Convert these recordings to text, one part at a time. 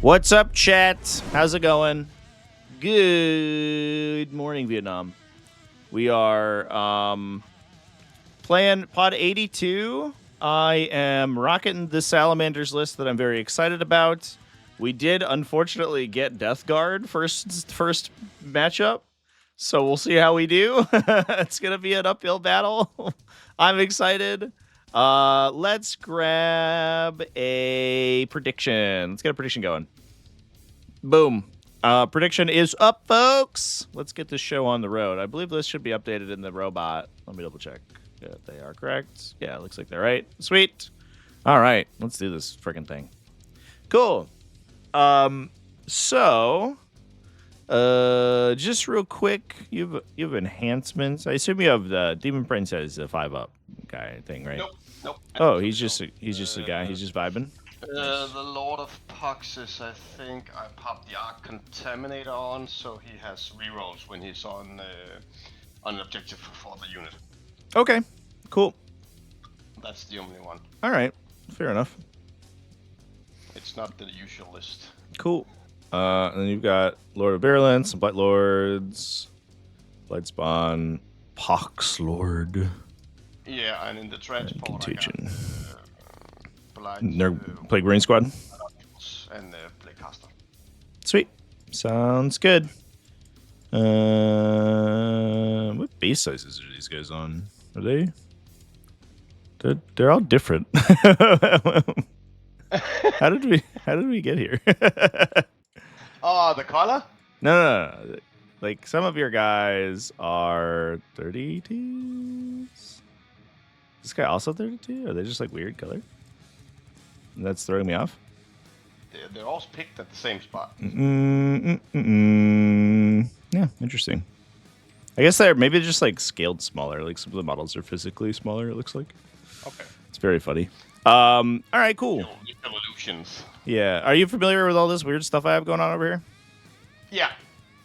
What's up, chat? How's it going? Good morning, Vietnam. We are playing Pod 82. I am rocking the Salamanders list that I'm very excited about. We did, unfortunately, get Death Guard first matchup, so we'll see how we do. It's going to be an uphill battle. I'm excited. Let's grab a prediction. Let's get a prediction going. Boom. Prediction is up, folks. Let's get this show on the road. I believe this should be updated in the robot. Let me double check. Yeah, they are correct. Yeah, it looks like they're right. Sweet. All right, let's do this freaking thing. Cool. Just real quick, you have enhancements. I assume you have the Demon Princess, the 5-up guy thing, right? Nope. Oh, he's just a guy. He's just vibing. The Lord of Puxes, I think I popped the Arc Contaminator on, so he has rerolls when he's on an objective for the unit. Okay, cool. That's the only one. All right, fair enough. It's not the usual list. Cool. And then you've got Lord of Virulence, Blight Lords, Blight Spawn, Pox Lord. Yeah, and in the transport, Contagion. I got Plague Marine Squad. And Plague Caster. Sweet. Sounds good. What base sizes are these guys on? Are they? They're all different. How did we get here? Oh, the color? No. Like, some of your guys are 32s. This guy also 32? Are they just like weird color? That's throwing me off. They're all picked at the same spot. Yeah, interesting. I guess they're maybe just like scaled smaller. Like, some of the models are physically smaller, it looks like. Okay. It's very funny. All right, cool. Evolutions. Yeah. Are you familiar with all this weird stuff I have going on over here? Yeah,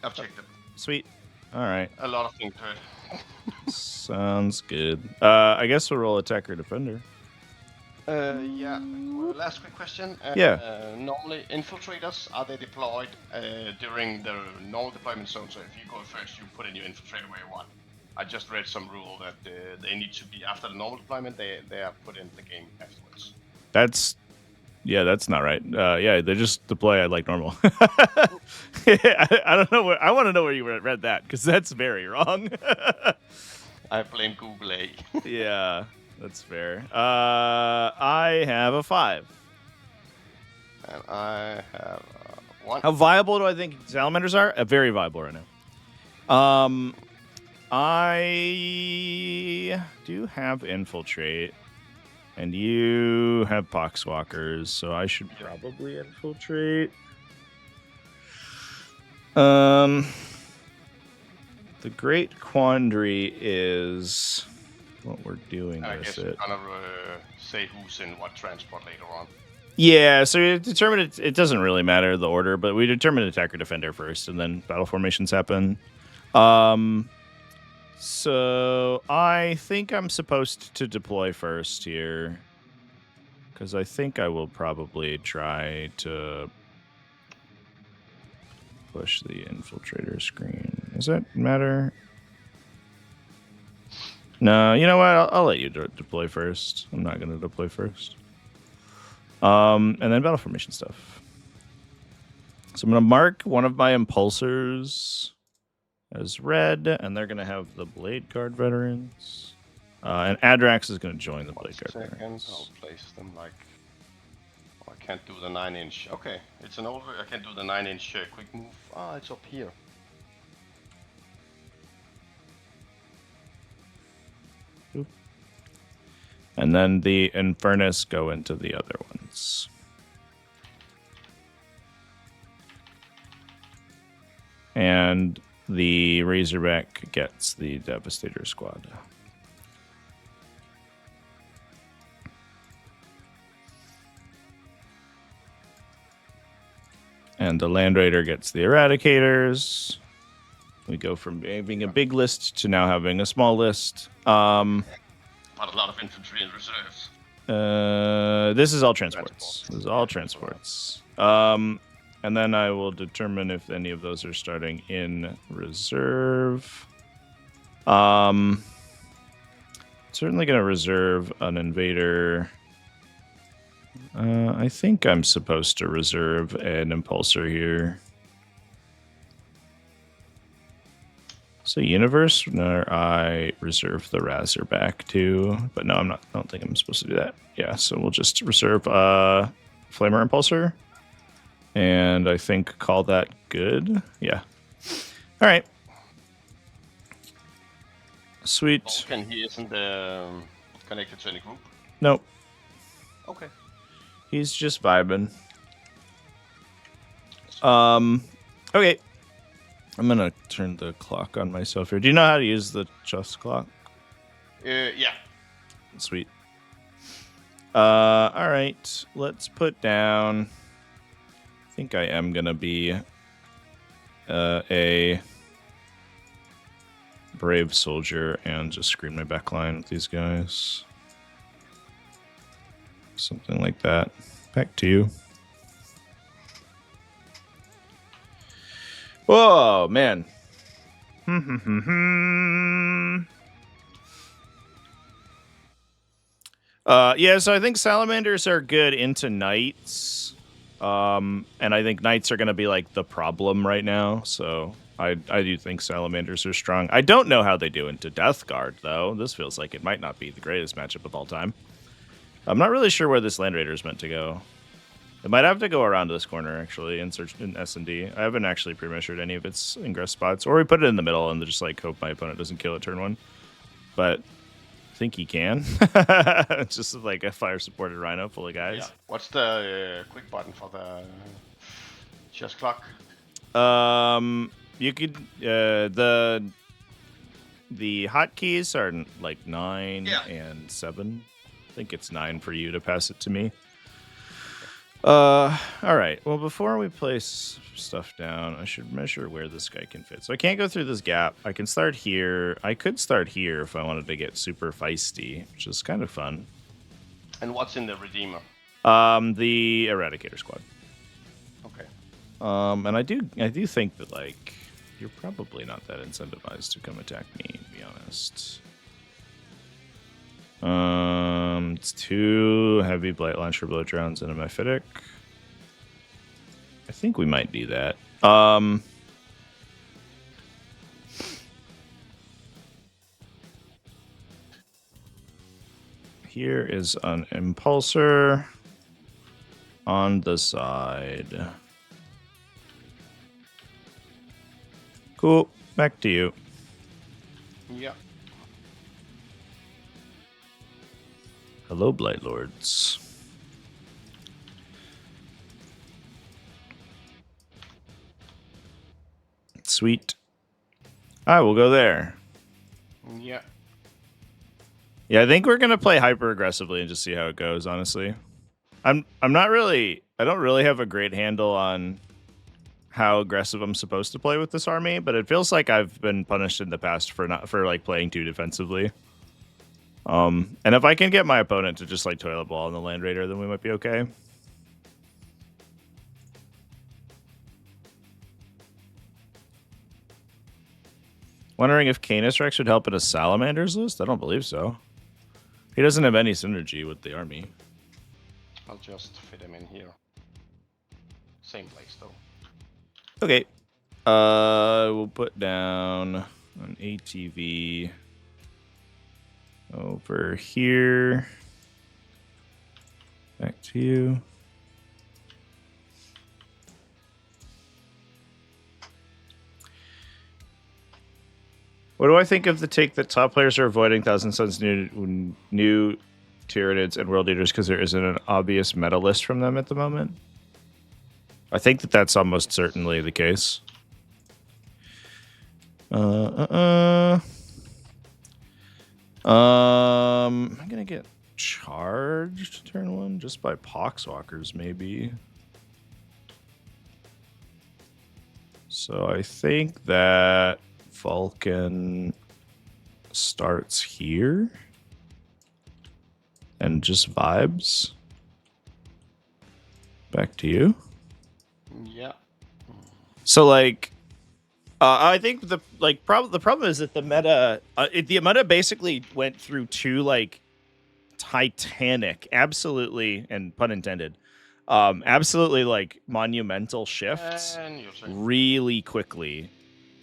I've checked it. Sweet. All right. A lot of things to it. Sounds good. I guess we'll roll attacker defender. Yeah. Last quick question. Normally, infiltrators, are they deployed during the normal deployment zone? So if you go first, you put in your infiltrator where you want. I just read some rule that they need to be, after the normal deployment, they are put in the game afterwards. That's not right. They just deploy like normal. I don't know. I want to know where you read that, because that's very wrong. I blame Google A. Yeah, that's fair. I have a 5. And I have 1. How viable do I think Salamanders are? Very viable right now. I do have Infiltrate, and you have Poxwalkers, so I should probably Infiltrate. The great quandary is what we're doing with it. I guess we're gonna say who's in what transport later on. Yeah, so we determine it doesn't really matter the order, but we determine attacker defender first, and then battle formations happen. So I think I'm supposed to deploy first here, because I think I will probably try to push the infiltrator screen. Does that matter? No, you know what? I'll let you deploy first. I'm not going to deploy first. And then battle formation stuff. So I'm going to mark one of my impulsors as red, and they're going to have the Blade Guard veterans. And Adrax is going to join the Blade Guard veterans. I'll place them like... Oh, I can't do the 9-inch. Okay, it's an over... I can't do the 9-inch quick move. Ah, it's up here. Oop. And then the Infernus go into the other ones. And the Razorback gets the Devastator squad. And the Land Raider gets the Eradicators. We go from having a big list to now having a small list. But a lot of infantry and reserves. This is all transports. This is all transports. And then I will determine if any of those are starting in reserve. Certainly going to reserve an invader. I think I'm supposed to reserve an impulsor here. So universe, no, I reserve the Razorback too, but no, I'm not. I don't think I'm supposed to do that. Yeah, so we'll just reserve Flamer Impulsor, and I think call that good. Yeah. All right. Sweet. Vulcan, he isn't connected to any group. Nope. Okay. He's just vibing. Okay. I'm gonna turn the clock on myself here. Do you know how to use the chess clock? Yeah. Sweet. All right. Let's put down. I think I am gonna be a brave soldier and just screen my backline with these guys. Something like that. Back to you. Whoa, man. Yeah, so I think Salamanders are good into Knights. And I think Knights are going to be like the problem right now. So I do think Salamanders are strong. I don't know how they do into Death Guard, though. This feels like it might not be the greatest matchup of all time. I'm not really sure where this Land Raider is meant to go. It might have to go around to this corner, actually, and search in S&D. I haven't actually pre-measured any of its ingress spots. Or we put it in the middle and just like hope my opponent doesn't kill it turn one. But I think he can. It's just like a fire-supported Rhino full of guys. Yeah. What's the quick button for the chess clock? You could the hotkeys are like 9 and 7. I think it's 9 for you to pass it to me. All right. Well, before we place stuff down, I should measure where this guy can fit. So I can't go through this gap. I can start here. I could start here if I wanted to get super feisty, which is kind of fun. And what's in the Redeemer? The Eradicator Squad. Okay. And I do think that like you're probably not that incentivized to come attack me, to be honest. It's 2 heavy blight launcher blow rounds and a mephitic. I think we might do that. Here is an impulsor on the side. Cool. Back to you. Yeah. Hello, Blight Lords. Sweet. I will go there. Yeah. Yeah, I think we're gonna play hyper aggressively and just see how it goes. Honestly, I'm not really. I don't really have a great handle on how aggressive I'm supposed to play with this army, but it feels like I've been punished in the past for like playing too defensively. And if I can get my opponent to just like toilet ball on the Land Raider, then we might be okay. Wondering if Canis Rex would help in a Salamanders list? I don't believe so. He doesn't have any synergy with the army. I'll just fit him in here. Same place though. Okay. We'll put down an ATV over here. Back to you. What do I think of the take that top players are avoiding Thousand Suns new Tyranids and World Eaters because there isn't an obvious meta list from them at the moment? I think that that's almost certainly the case. I'm gonna get charged turn 1 just by Poxwalkers, maybe. So I think that Vulcan starts here and just vibes. Back to you. Yeah. So like, I think the problem is that the meta basically went through two like titanic, absolutely, and pun intended, absolutely like monumental shifts really quickly.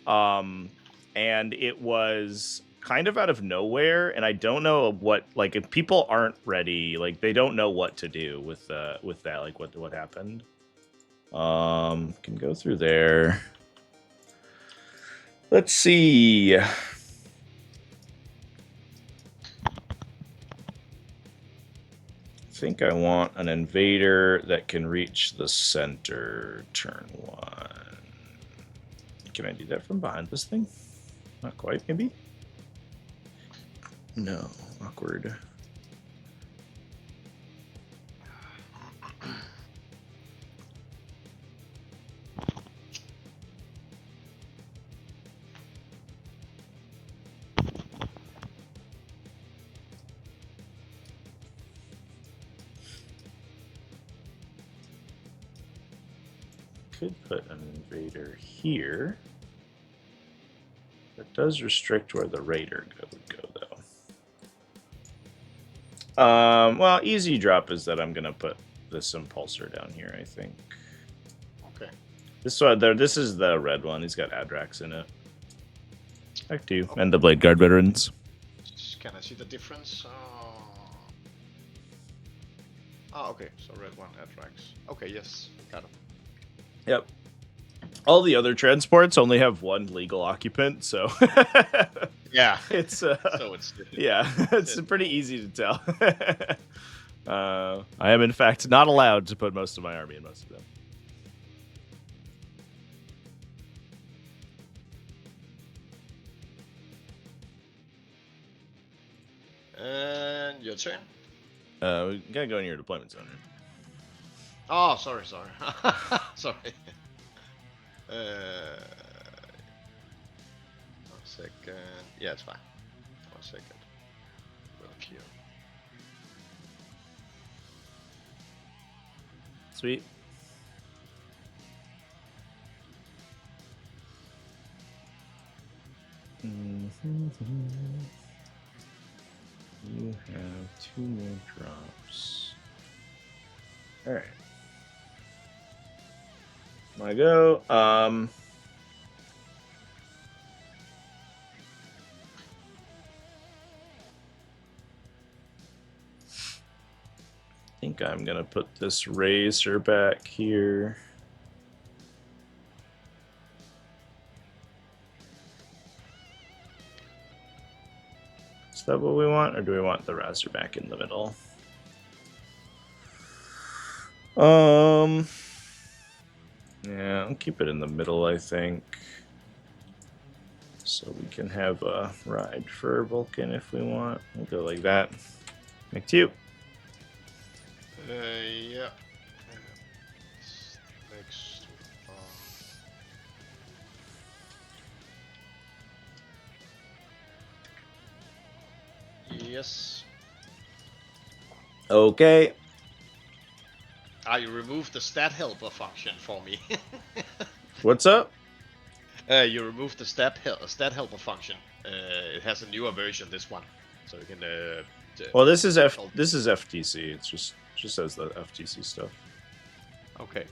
And it was kind of out of nowhere, and I don't know what, like, if people aren't ready, like they don't know what to do with that, like what happened. Can go through there. Let's see. I think I want an invader that can reach the center turn 1. Can I do that from behind this thing? Not quite, maybe? No, awkward. Could put an invader here. That does restrict where the raider would go, though. Well, easy drop is that I'm gonna put this impulsor down here, I think. Okay. This one there. This is the red one. He's got Adrax in it. Back to you. Okay. And the Blade Guard veterans. Can I see the difference? Oh, okay. So red one, Adrax. Okay, yes, got it. Yep. All the other transports only have one legal occupant, so yeah, it's so it's yeah, it's pretty easy to tell. I am in fact not allowed to put most of my army in most of them. And your turn. We gotta go in your deployment zone. Oh, sorry. sorry. 1 second. Yeah, it's fine. 1 second. We'll clear. Sweet. You have 2 more drops. All right. I go. I think I'm gonna put this Razor back here. Is that what we want, or do we want the Razor back in the middle? Yeah, I'll keep it in the middle, I think. So we can have a ride for Vulcan if we want. We'll go like that. Back to you. Yeah. Next. Yes. Okay. You removed the stat helper function for me. What's up? You removed the stat helper function. It has a newer version, this one, so you can. Well, this is FTC. It's just says the FTC stuff. Okay.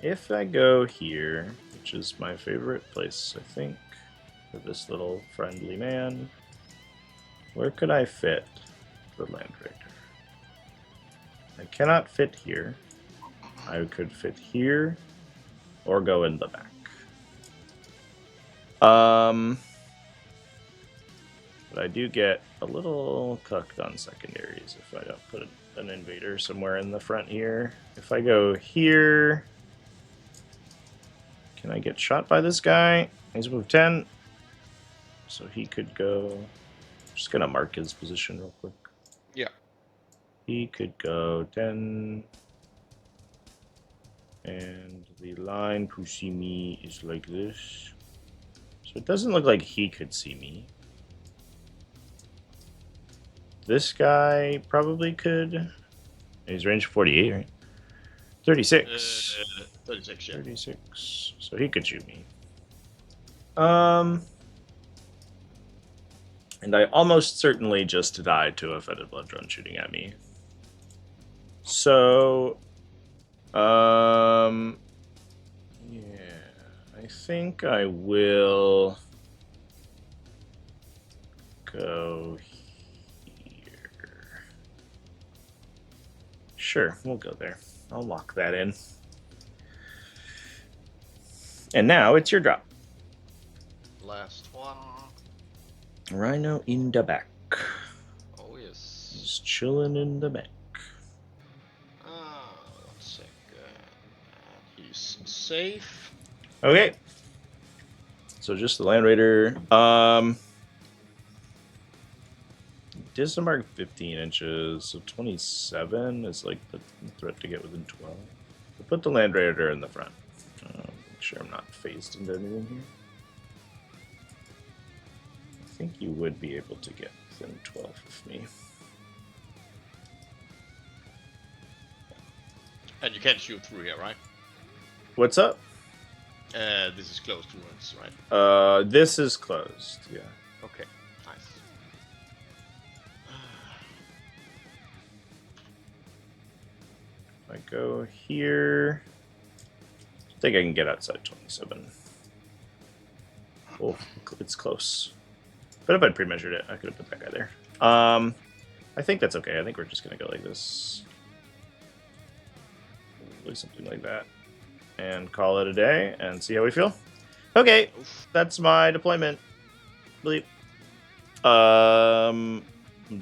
If I go here, which is my favorite place, I think, for this little friendly man, where could I fit the Land Raider? I cannot fit here. I could fit here, or go in the back. But I do get a little cucked on secondaries if I don't put an invader somewhere in the front here. If I go here, can I get shot by this guy? He's moved 10, so he could go. I'm just gonna mark his position real quick. Yeah. he could go 10. And the line to see me is like this. So it doesn't look like he could see me. This guy probably could. He's range 48, right? 36. 36, yeah. 36. So he could shoot me. And I almost certainly just died to a fetid blood drone shooting at me. So, yeah, I think I will go here. Sure, we'll go there. I'll lock that in. And now it's your drop. Last one. Rhino in the back. Oh, yes. He's chilling in the back. 1 second. He's safe. Okay. So just the Land Raider. Disembark 15 inches, so 27 is like the threat to get within 12. We'll put the Land Raider in the front. Make sure I'm not phased into anything here. I think you would be able to get within 12 of me. And you can shoot through here, right? What's up? This is closed to us, right? This is closed, yeah. Okay, nice. If I go here, I think I can get outside 27. Oh, it's close. But if I'd pre-measured it, I could have put that guy there. I think that's okay. I think we're just going to go like this. Probably something like that. And call it a day and see how we feel. Okay, that's my deployment. Bleep.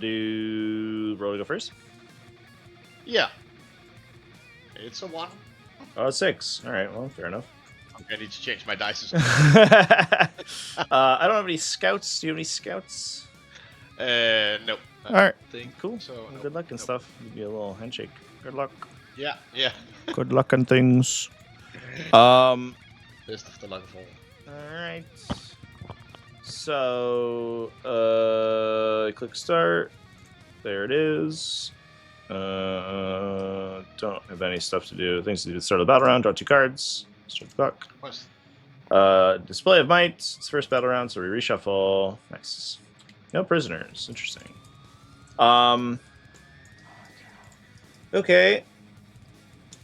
Do roll to go first? Yeah. It's a 1. Oh, 6. All right, well, fair enough. I need to change my dice. I don't have any scouts. Do you have any scouts? Nope. All right, Think cool. so. Well, Nope. good luck and stuff. Give me a little handshake. Good luck. Yeah, yeah. Good luck and things. Best of the luck of all. All right. So, click start. There it is. Don't have any stuff to do. Things to do to start the battle round. Draw 2 cards. Start the clock. Display of might. It's first battle round, so we reshuffle. Nice. No prisoners. Interesting. Okay.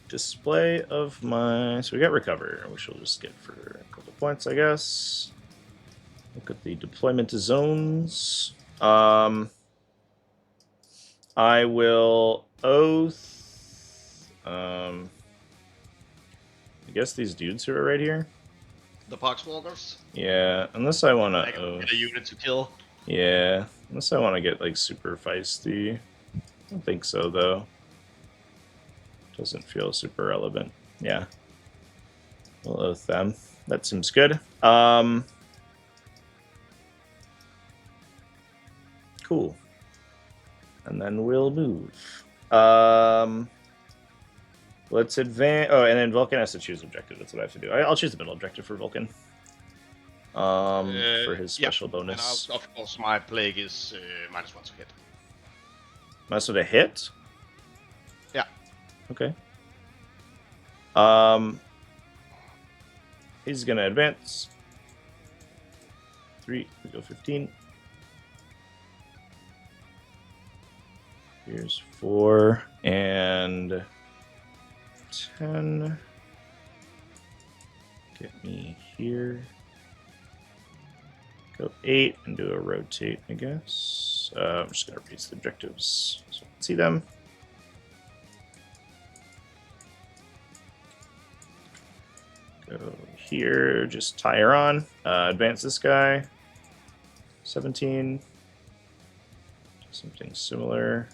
Display of my... So we got recover, which we'll just get for a couple points, I guess. Look at the deployment zones. I will oath... I guess these dudes who are right here? The Poxwalkers? Yeah, unless I want to Get a unit to kill. Yeah, unless I want to get, like, super feisty. I don't think so, though. Doesn't feel super relevant. Yeah. We'll oath them. That seems good. Cool. And then we'll move. Let's advance. Oh, and then Vulcan has to choose objective. That's what I have to do. I'll choose the middle objective for Vulcan. For his special bonus. And of course, my plague is -1 to hit. Must have a hit? Yeah. Okay. He's gonna advance. 3, we go 15. Here's 4 and 10. Get me here. Go 8 and do a rotate, I guess. I'm just gonna replace the objectives so I can see them. Go here, just tie her on. Advance this guy. 17. Something similar.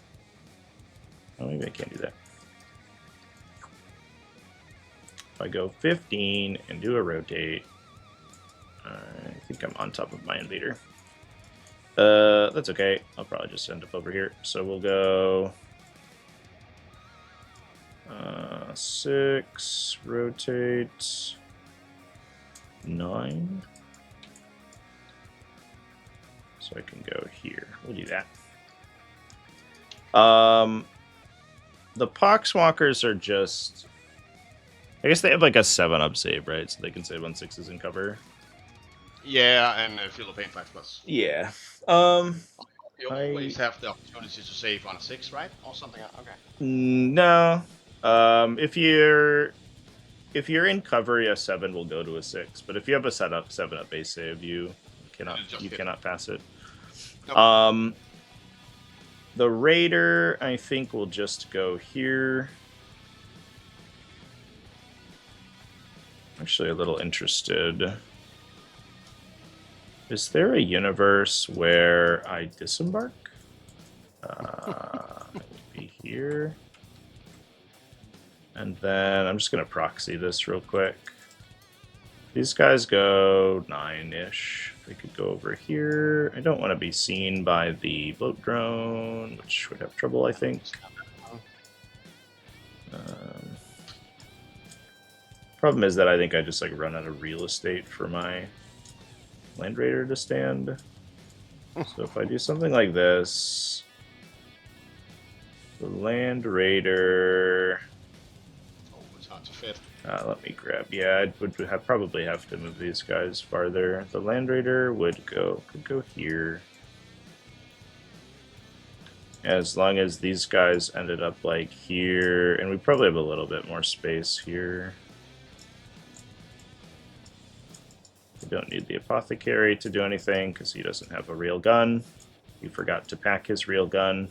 Oh, maybe I can't do that. If I go 15 and do a rotate, I think I'm on top of my invader. That's okay. I'll probably just end up over here. So we'll go 6, rotate 9. So I can go here. We'll do that. The Poxwalkers are just... I guess they have like a 7-up save, right? So they can save on 6s in cover. Yeah, and Field of Pain 5+. Yeah. You always have the opportunity to save on a 6, right? Or something. Okay. No. If you're in cover, a 7 will go to a 6. But if you have a 7-up base save, you cannot pass it. Nope. The Raider, I think, will just go here. Actually, a little interested. Is there a universe where I disembark? It would be here. And then I'm just going to proxy this real quick. These guys go 9-ish. They could go over here. I don't want to be seen by the boat drone, which would have trouble, I think. Problem is that I think I just like run out of real estate for my Land Raider to stand. So if I do something like this, the Land Raider... Oh, it's hard to fit. Let me grab... Yeah, I would probably have to move these guys farther. The Land Raider could go here. As long as these guys ended up like here, and we probably have a little bit more space here. We don't need the Apothecary to do anything because he doesn't have a real gun. He forgot to pack his real gun.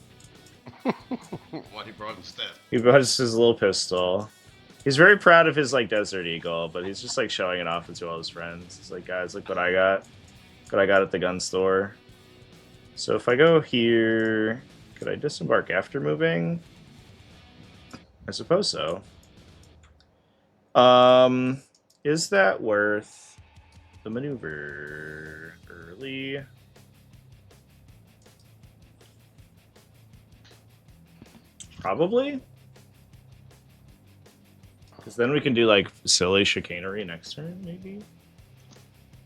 What he brought instead? He brought his little pistol. He's very proud of his like Desert Eagle, but he's just like showing it off to all his friends. He's like, guys, look what I got. Look what I got at the gun store. So if I go here, could I disembark after moving? I suppose so. Is that worth the maneuver early? Probably. Because then we can do like silly chicanery next turn, maybe.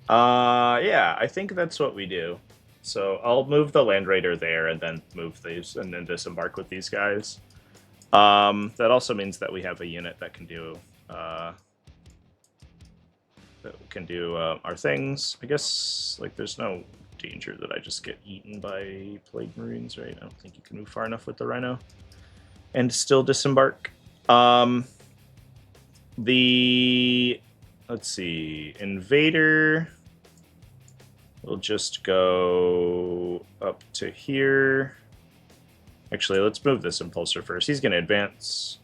Yeah, I think that's what we do. So I'll move the Land Raider there and then move these and then disembark with these guys. That also means that we have a unit that can do our things. I guess like there's no danger that I just get eaten by Plague Marines, right? I don't think you can move far enough with the Rhino and still disembark. Let's see, Invader will just go up to here. Actually, let's move this Impulsor first. He's going to advance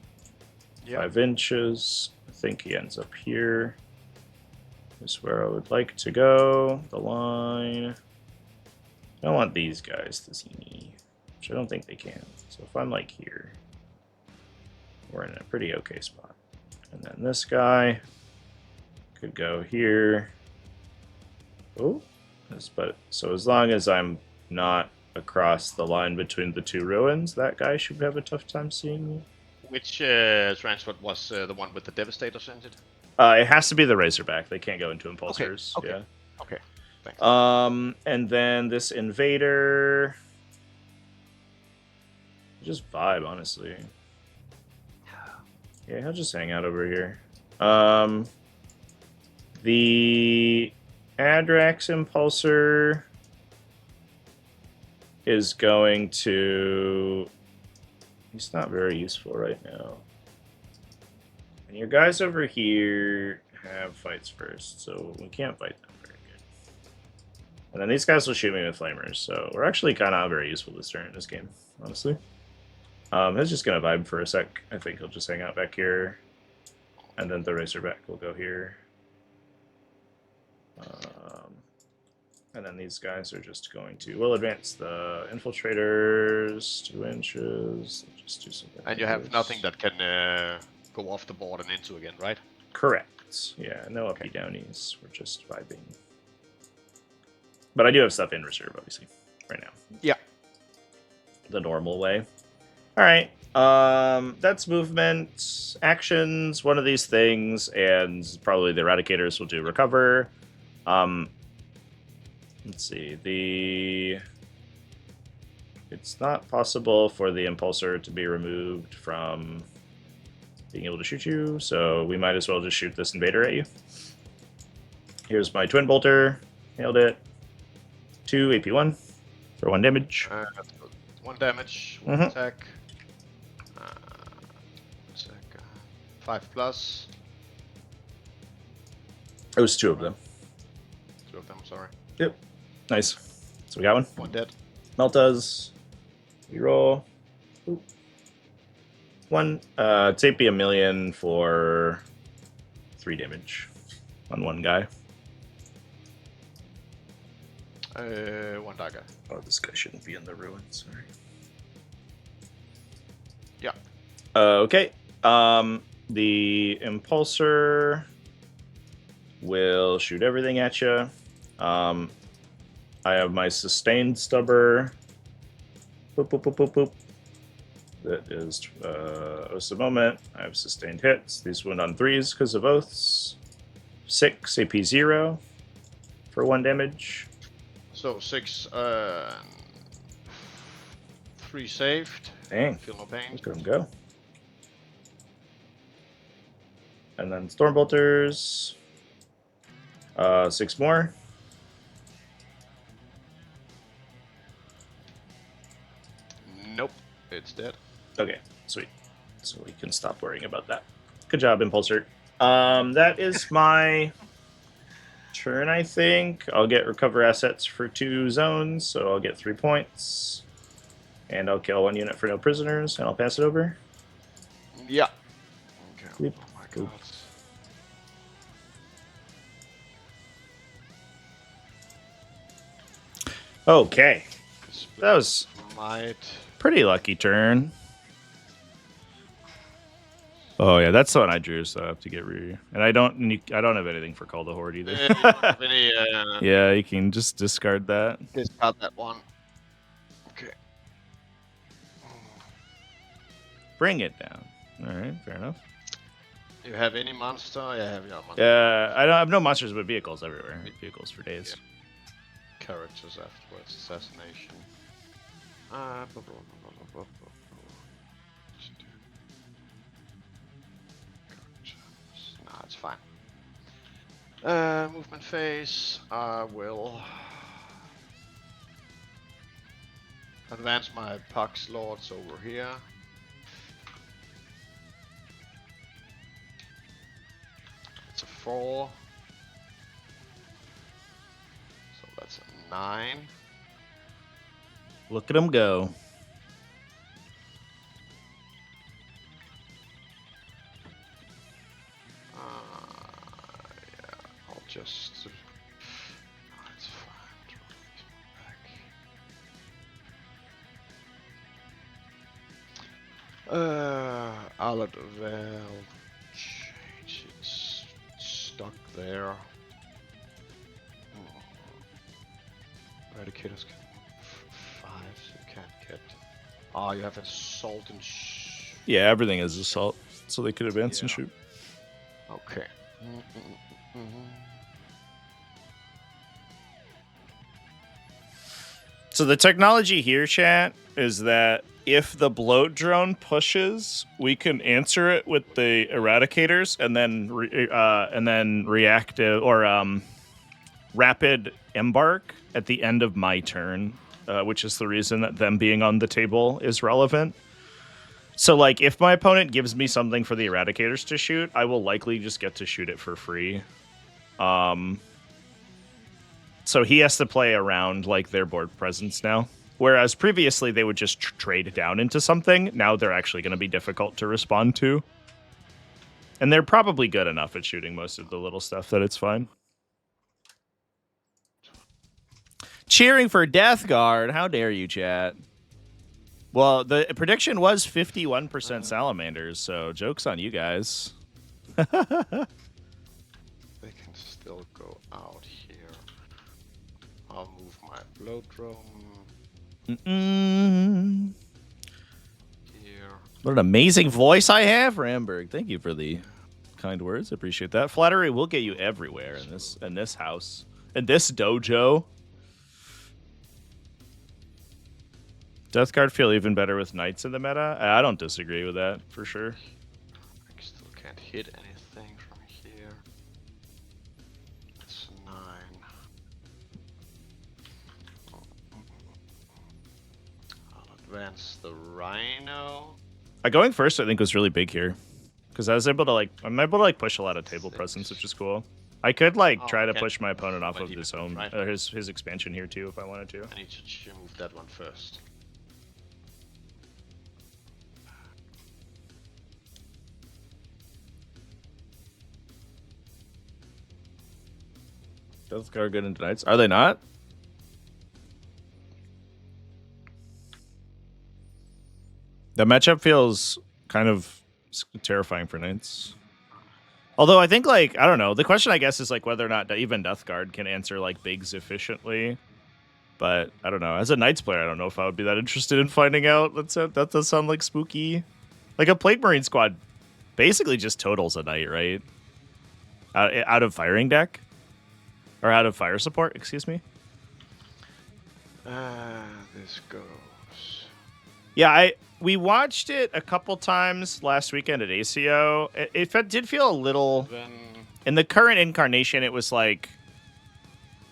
5 inches. I think he ends up here. This is where I would like to go. The line. I don't want these guys to see me, which I don't think they can. So if I'm like here, we're in a pretty okay spot. And then this guy could go here. Oh, but so as long as I'm not across the line between the two ruins, that guy should have a tough time seeing me. Which transport was the one with the Devastator sent it? It has to be the Razorback. They can't go into Impulsors. Okay. Yeah. Okay. Thanks. And then this Invader. Just vibe, honestly. Yeah, he'll just hang out over here. The Adrax Impulsor is going to... He's not very useful right now. And your guys over here have fights first, so we can't fight them very good. And then these guys will shoot me with flamers, so we're actually kind of very useful this turn in this game, honestly. He's just going to vibe for a sec. I think he'll just hang out back here. And then the Razorback will go here. And then these guys are just going to... We'll advance the Infiltrators 2 inches. Just do something. And you have nothing that can go off the board and into again, right? Correct. Yeah, no uppy downies. We're just vibing. But I do have stuff in reserve, obviously, right now. Yeah. The normal way. All right. That's movement, actions, one of these things, and probably the Eradicators will do recover. Let's see, it's not possible for the Impulsor to be removed from being able to shoot you, so we might as well just shoot this Invader at you. Here's my Twin Bolter. Nailed it. 2 AP1 for 1 damage. 1 damage, 1 attack. 5+. It was 2 of them. 2 of them, sorry. Yep. Nice. So we got 1. 1 dead. Meltas. We roll. Oop. 1. It's AP a million for 3 damage on 1 guy. 1 dagger. Oh, this guy shouldn't be in the ruin. Sorry. Yeah. Okay. The Impulsor will shoot everything at you. I have my sustained stubber. Boop, boop, boop, boop, boop. That is just a moment. I have sustained hits. These went on 3s because of oaths. 6 AP 0 for 1 damage. So 6, 3 saved. Dang. Feel no pain. Look at him go. And then Stormbolters. 6 more. Nope. It's dead. Okay, sweet. So we can stop worrying about that. Good job, Impulsor. That is my turn, I think. I'll get recover assets for 2 zones, so I'll get 3 points. And I'll kill 1 unit for no prisoners, and I'll pass it over. Yeah. Okay. Yep. Oh my god. Okay. That was pretty lucky turn. Oh yeah, that's the one I drew, so I have to get rid. And I don't have anything for Call the Horde either. You don't have any, yeah, you can just discard that. Discard that one. Okay. Bring it down. All right, fair enough. You have any monster? Yeah, I have your monster. I don't have no monsters, but vehicles everywhere. Vehicles for days. Yeah. Characters afterwards. Assassination. Nah, it's fine. Movement phase. I will advance my Pax Lords over here. It's a 4. So that's a 9. Look at them go. Yeah, I'll just. It's fine. I'll change. It's stuck there. Eradicators can 5, so you can't get. Oh, you have assault and yeah, everything is assault, so they could advance and shoot. Okay. So the technology here, chat, is that if the bloat drone pushes, we can answer it with the eradicators, and then reactive or rapid embark at the end of my turn, which is the reason that them being on the table is relevant. So, like, if my opponent gives me something for the eradicators to shoot, I will likely just get to shoot it for free. So he has to play around, like, their board presence now. Whereas previously they would just trade down into something. Now they're actually going to be difficult to respond to. And they're probably good enough at shooting most of the little stuff that it's fine. Cheering for Death Guard. How dare you, chat? Well, the prediction was 51% Salamanders, so joke's on you guys. They can still go out here. I'll move my blow drone here. What an amazing voice I have, Ramberg. Thank you for the kind words. I appreciate that. Flattery will get you everywhere in this house, in this dojo. Death Guard feel even better with knights in the meta. I don't disagree with that for sure. I still can't hit anything from here. That's 9. I'll advance the Rhino. Going first, I think, was really big here because I was able to I'm able to push a lot of table presence, which is cool. I could try to push my opponent off of his home, right? His expansion here too, if I wanted to. I need to move that one first. Death Guard good into knights. Are they not? The matchup feels kind of terrifying for knights. Although I think I don't know. The question I guess is whether or not even Death Guard can answer bigs efficiently. But I don't know. As a knights player, I don't know if I would be that interested in finding out. That does sound like spooky. A Plague Marine squad basically just totals a knight, right? Out of firing deck. Or out of fire support, excuse me. This goes. Yeah, we watched it a couple times last weekend at ACO. It did feel a little. In the current incarnation, it was I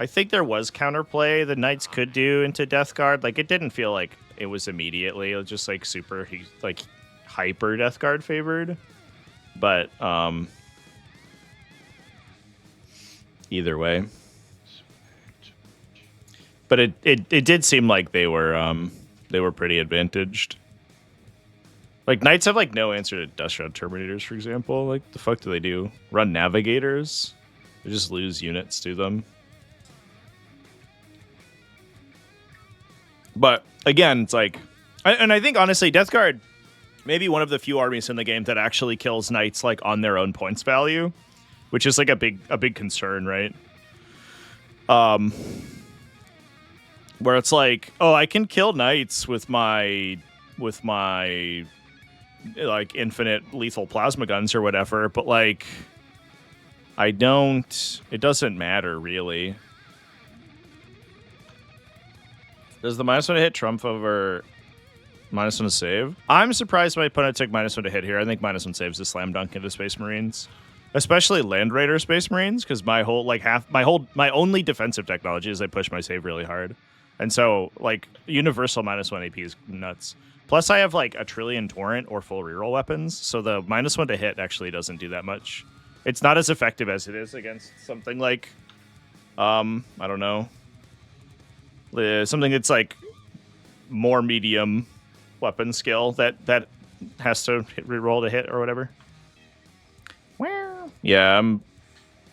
think there was counterplay the knights could do into Death Guard. It didn't feel like it was immediately. It was just super hyper Death Guard favored. But either way. But it did seem like they were pretty advantaged. Knights have no answer to Dust Shroud Terminators, for example. The fuck do they do? Run Navigators? They just lose units to them. But again, it's and I think honestly, Death Guard may be one of the few armies in the game that actually kills knights on their own points value, which is a big concern, right? Where it's I can kill knights with my infinite lethal plasma guns or whatever, but I don't. It doesn't matter really. Does the -1 to hit trump over -1 to save? I'm surprised my opponent took -1 to hit here. I think -1 saves a slam dunk into Space Marines, especially Land Raider Space Marines, because my whole my only defensive technology is I push my save really hard, and so universal -1 AP is nuts. Plus, I have a trillion torrent or full reroll weapons, so the -1 to hit actually doesn't do that much. It's not as effective as it is against something I don't know, something that's more medium weapon skill that has to reroll to hit or whatever. Yeah,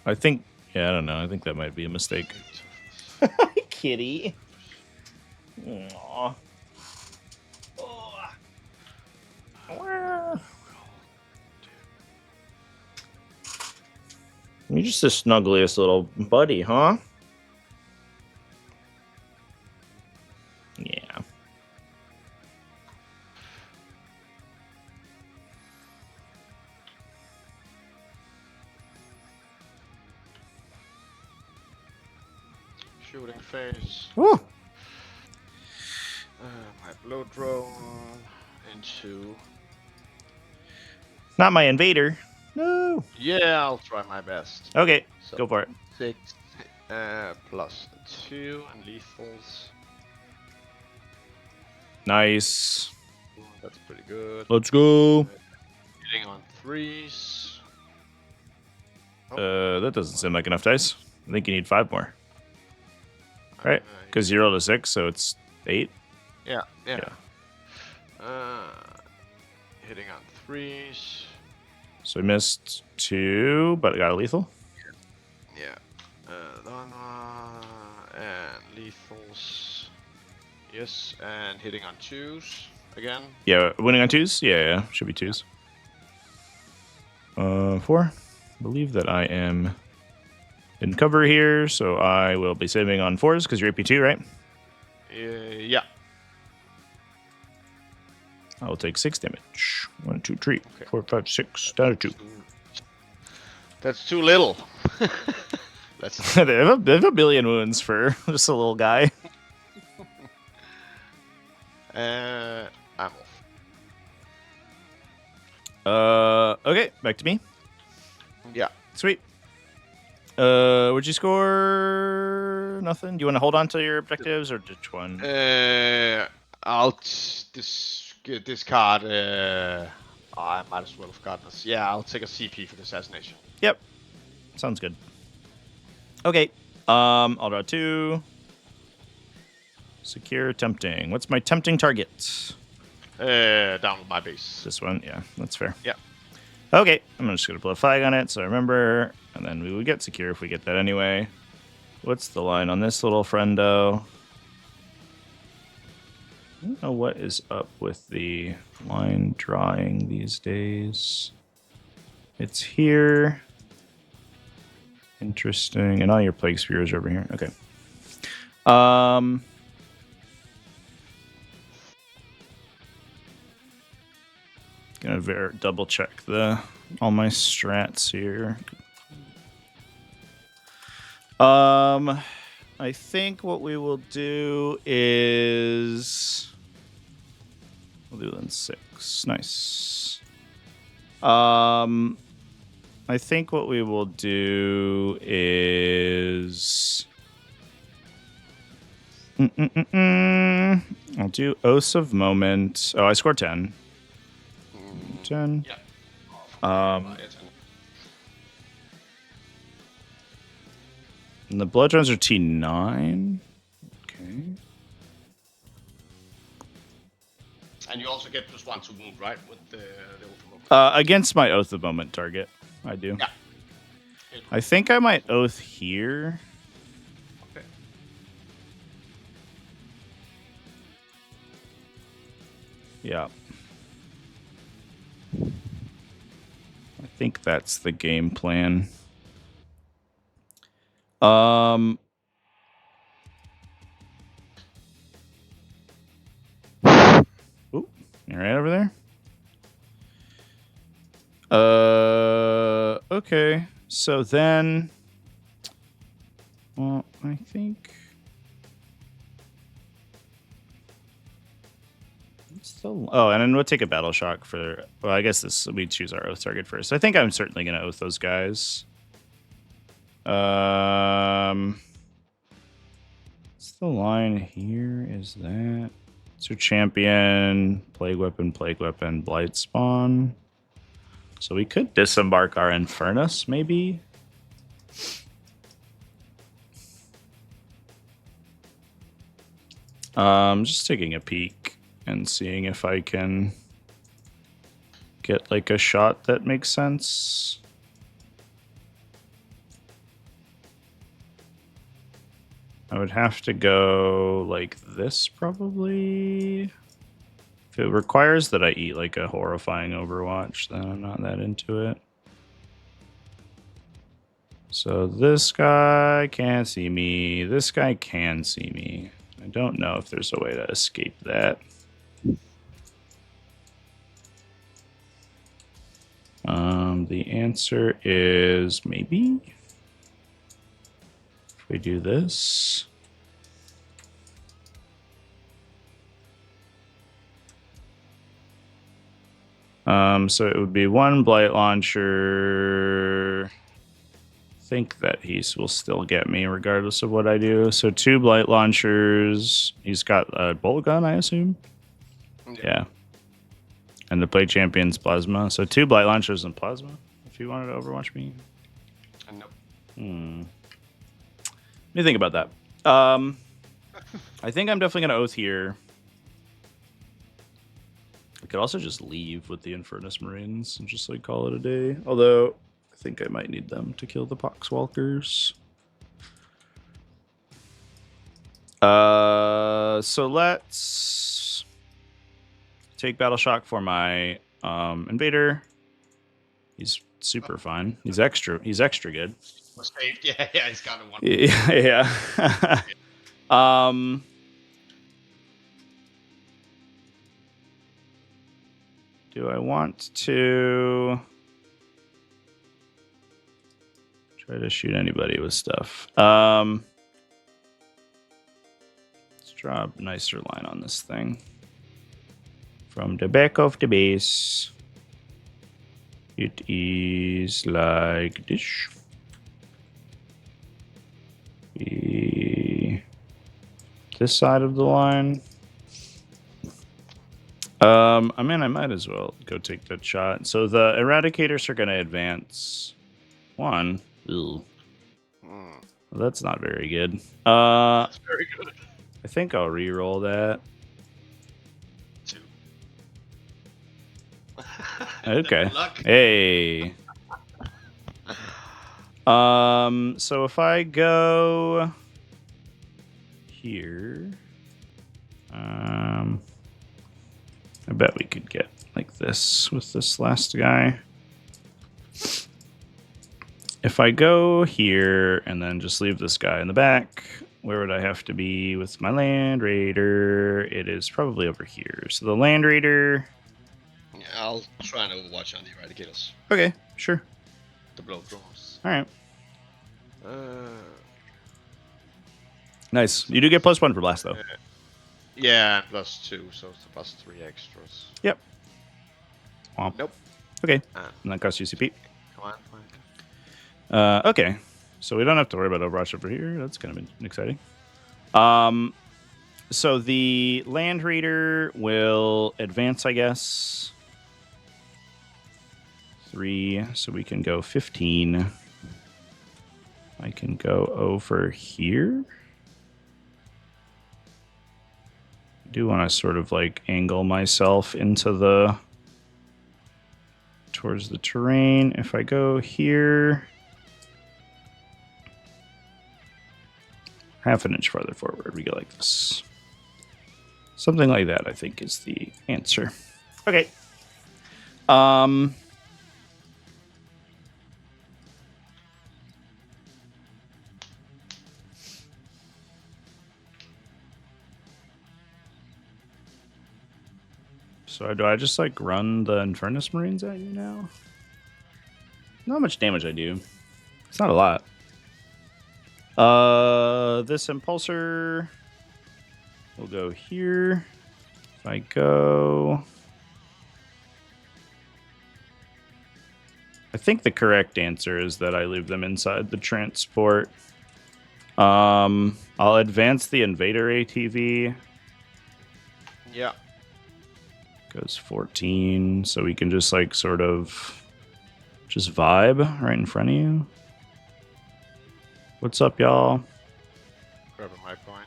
I think. Yeah, I don't know. I think that might be a mistake. Kitty. Aww. You're just the snuggliest little buddy, huh? Yeah. Shooting phase. Woo! My blow drone into. Not my invader. No. Yeah, I'll try my best. Okay, So, go for it. 6 plus 2 and lethals. Nice. That's pretty good. Let's go. Hitting on 3s. That doesn't seem like enough dice. I think you need 5 more. Right? Because 0 to 6, so it's 8. Yeah. Hitting on 3s. So we missed 2, but got a lethal. Yeah. And lethals. Yes, and hitting on 2s again. Yeah, winning on 2s? Yeah, should be 2s. 4. I believe that I am in cover here, so I will be saving on 4s because you're AP2, right? Yeah. I will take 6 damage. 1, 2, 3, 4, 5, 6. Down to 2. That's too little. That's They have a billion wounds for just a little guy. I'm off. Okay, back to me. Yeah. Sweet. Would you score nothing? Do you want to hold on to your objectives or which one? I'll discard. I might as well have gotten this. Yeah, I'll take a CP for the assassination. Yep. Sounds good. Okay. I'll draw 2. Secure tempting. What's my tempting target? Down with my base. This one? Yeah, that's fair. Yeah. Okay, I'm just going to put a flag on it so I remember, and then we would get secure if we get that anyway. What's the line on this little friendo? I don't know what is up with the line drawing these days. It's here. Interesting. And all your plague spears are over here. Okay. Gonna double check all my strats here. I think what we will do is we'll do then 6. Nice. I think what we will do is I'll do Oaths of Moment. Oh, I scored 10. 10. Yeah. And the blood runs are T9. Okay. And you also get +1 to wound, right? With the Oath of Moment. Against my Oath of Moment target, I do. Yeah. I think I might Oath here. Okay. Yeah. I think that's the game plan. Ooh, you right over there? Okay. So then, well, I think oh, and then we'll take a battle shock for. Well, I guess we choose our oath target first. I think I'm certainly gonna oath those guys. What's the line here? Is that so? Champion, plague weapon, blight spawn. So we could disembark our Infernus, maybe. Just taking a peek and seeing if I can get like a shot that makes sense. I would have to go like this probably. If it requires that I eat like a horrifying Overwatch, then I'm not that into it. So this guy can't see me. This guy can see me. I don't know if there's a way to escape that. The answer is maybe. If we do this. So it would be 1 Blight Launcher. I think that he will still get me regardless of what I do. So 2 Blight Launchers. He's got a bolt gun, I assume? Yeah. And the Plague Champion's Plasma. So 2 Blight Launchers and Plasma, if you wanted to Overwatch me. Nope. Let me think about that. I think I'm definitely going to Oath here. I could also just leave with the Infernus Marines and just like call it a day. Although I think I might need them to kill the Poxwalkers. So let's take Battle Shock for my Invader. He's super fine. He's extra good. Was saved. Yeah, he's got one. Yeah. Do I want to try to shoot anybody with stuff? Let's draw a nicer line on this thing. From the back of the base, it is like this. This side of the line. I mean, I might as well go take that shot. So the Eradicators are going to advance 1. Ew. Well, that's not very good. That's very good. I think I'll re-roll that. 2. Okay. Luck. Hey. So if I go here, I bet we could get like this with this last guy. If I go here and then just leave this guy in the back, where would I have to be with my Land Raider? It is probably over here. So the Land Raider... Yeah, I'll try and overwatch on the Eradicators. Okay, sure. The blow draws. All right. Nice. You do get +1 for blast, though. Yeah, +2, so it's a +3 extras. Yep. Womp. Nope. Okay. And that costs you CP. Come on. Okay. So we don't have to worry about Overwatch over here. That's kind of exciting. So the Land Raider will advance, I guess. 3, so we can go 15. I can go over here. I do want to sort of like angle myself into towards the terrain. If I go here, half an inch farther forward, we go like this. Something like that, I think, is the answer. Okay. So do I just like run the Infernus Marines at you now? Not much damage I do. It's not a lot. This Impulsor will go here. If I go... I think the correct answer is that I leave them inside the transport. I'll advance the Invader ATV. Yeah. Goes 14, so we can just like sort of just vibe right in front of you. What's up, y'all? Grabbing my point.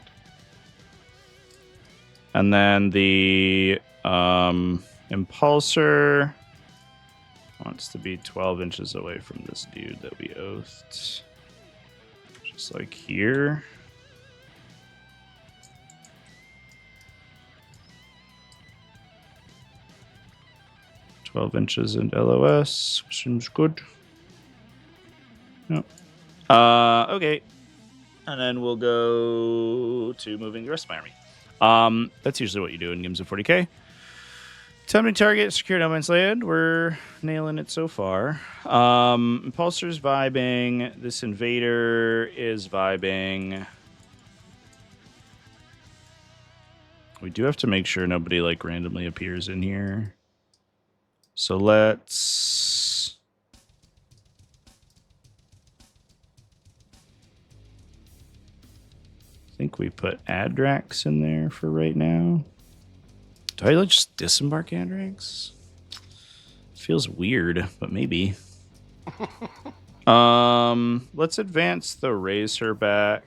And then the Impulsor wants to be 12 inches away from this dude that we oathed. Just like here. $12 in LOS, seems good. Yep. Okay. And then we'll go to moving the rest of my army. That's usually what you do in games of 40k. Attempting target, secure no man's land. We're nailing it so far. Impulsor's vibing. This Invader is vibing. We do have to make sure nobody like randomly appears in here. So let's... I think we put Adrax in there for right now. Do I like just disembark Adrax? Feels weird, but maybe. Let's advance the Razorback.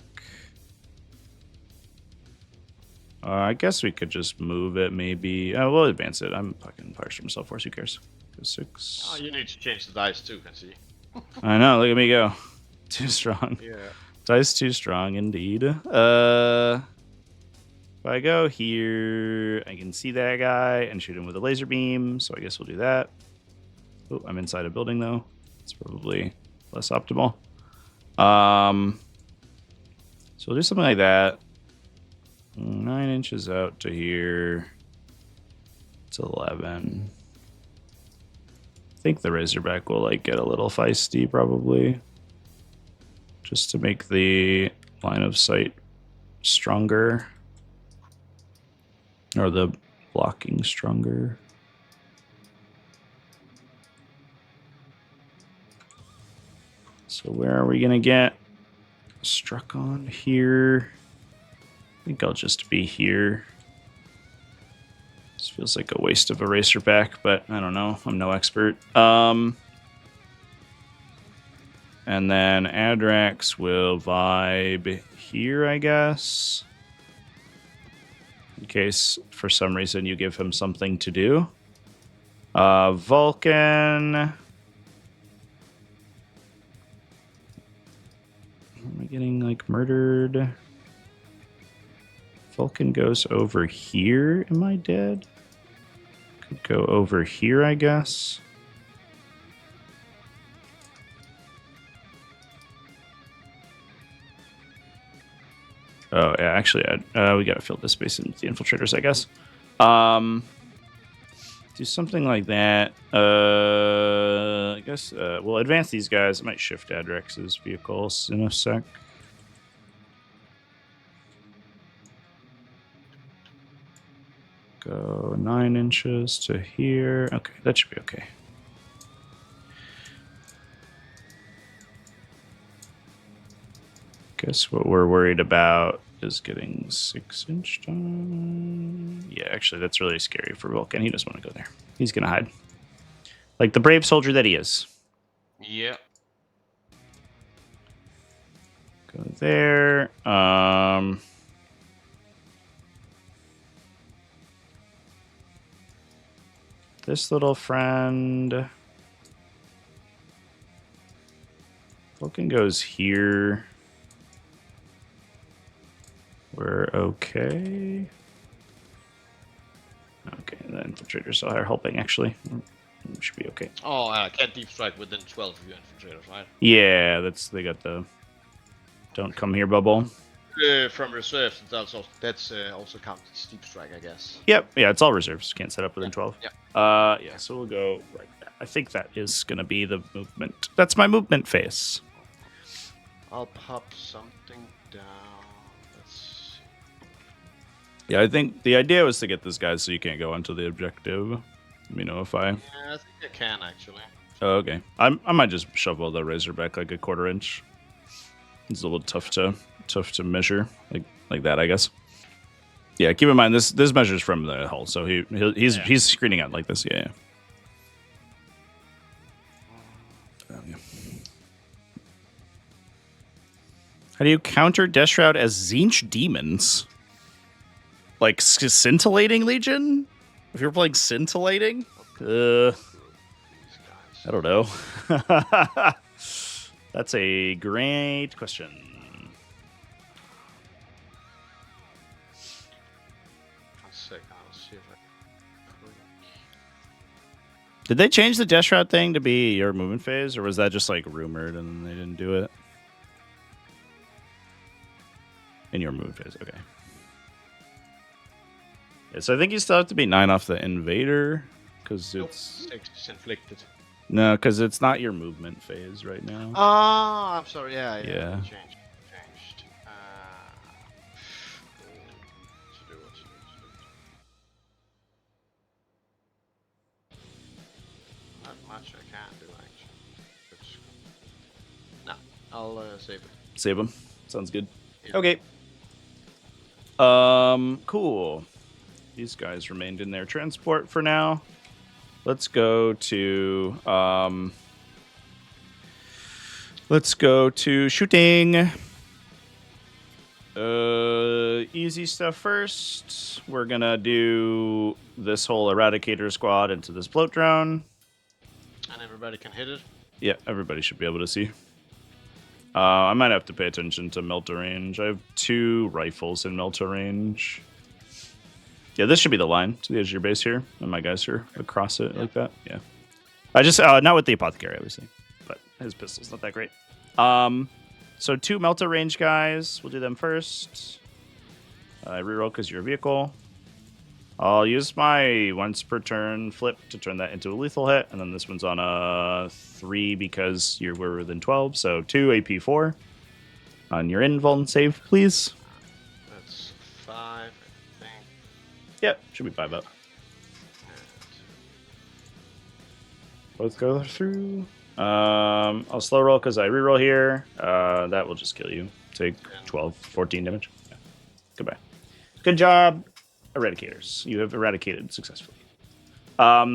I guess we could just move it, maybe. We'll advance it. I'm fucking partial myself force. Who cares? Go 6. Oh, you need to change the dice too, can see. I know. Look at me go. Too strong. Yeah. Dice too strong, indeed. If I go here, I can see that guy and shoot him with a laser beam. So I guess we'll do that. Oh, I'm inside a building though. It's probably less optimal. So we'll do something like that. 9 inches out to here. It's 11. think the Razorback will like get a little feisty probably, just to make the line of sight stronger, or the blocking stronger. So where are we gonna get struck on here? I think I'll just be here. This feels like a waste of a Racerback, but I don't know. I'm no expert. And then Adrax will vibe here, I guess. In case, for some reason, you give him something to do. Vulcan. Am I getting, like, murdered? Vulcan goes over here. Am I dead? Could go over here, I guess. Oh, yeah, actually, we gotta fill this space in with the infiltrators, I guess. Do something like that. I guess we'll advance these guys. I might shift Adrax's vehicles in a sec. Go 9 inches to here. Okay, that should be okay. Guess what we're worried about is getting 6-inch done. Yeah, actually, that's really scary for Vulcan. He doesn't want to go there. He's going to hide. Like the brave soldier that he is. Yeah. Go there. This little friend. Vulcan goes here. We're okay. Okay, the infiltrators are helping, actually. We should be okay. Oh, I can't deep strike within 12 of your infiltrators, right? Yeah, they got the don't come here bubble. From reserves, that's also counted as deep strike, I guess. Yep, yeah, it's all reserves. Can't set up within 12. Yeah. Yeah, so we'll go right there. I think that is going to be the movement. That's my movement phase. I'll pop something down. Let's see. Yeah, I think the idea was to get this guy so you can't go onto the objective. Let me know if I... Yeah, I think I can, actually. Oh, okay. I might just shovel the Razorback like a 1/4 inch. It's a little tough to measure like that, I guess. Yeah, keep in mind this measures from the hull, so he's screening out like this. Yeah. How do you counter Death Shroud as Zinch demons? Like scintillating Legion? If you're playing scintillating? I don't know. That's a great question. One second, I'll see if I can. Did they change the Death Shroud thing to be your movement phase, or was that just like rumored and they didn't do it? In your movement phase, okay. Yeah, so I think you still have to be 9 off the Invader, because it's... 6 inflicted. No, because it's not your movement phase right now. Oh, I'm sorry. Yeah. Yeah. It changed. What to do. Not much I can do, actually. No, I'll save it. Save them. Sounds good. Yeah. Okay. Cool. These guys remained in their transport for now. Let's go to shooting. Easy stuff first. We're gonna do this whole Eradicator squad into this float drone. And everybody can hit it? Yeah, everybody should be able to see. I might have to pay attention to Melta range. I have 2 rifles in Melta range. Yeah, this should be the line to the edge of your base here, and my guys are across it like that. Yeah, I just not with the apothecary, obviously, but his pistol's not that great. So 2 Melta range guys. We'll do them first. Reroll because you're a vehicle. I'll use my once per turn flip to turn that into a lethal hit, and then this one's on a 3 because we're within 12, so 2 AP 4. On your invuln save, please. That's 5, I think. Yep, should be 5 up. Both go through. I'll slow roll because I reroll here. That will just kill you. Take 12, 14 damage. Yeah. Goodbye. Good job, Eradicators. You have eradicated successfully.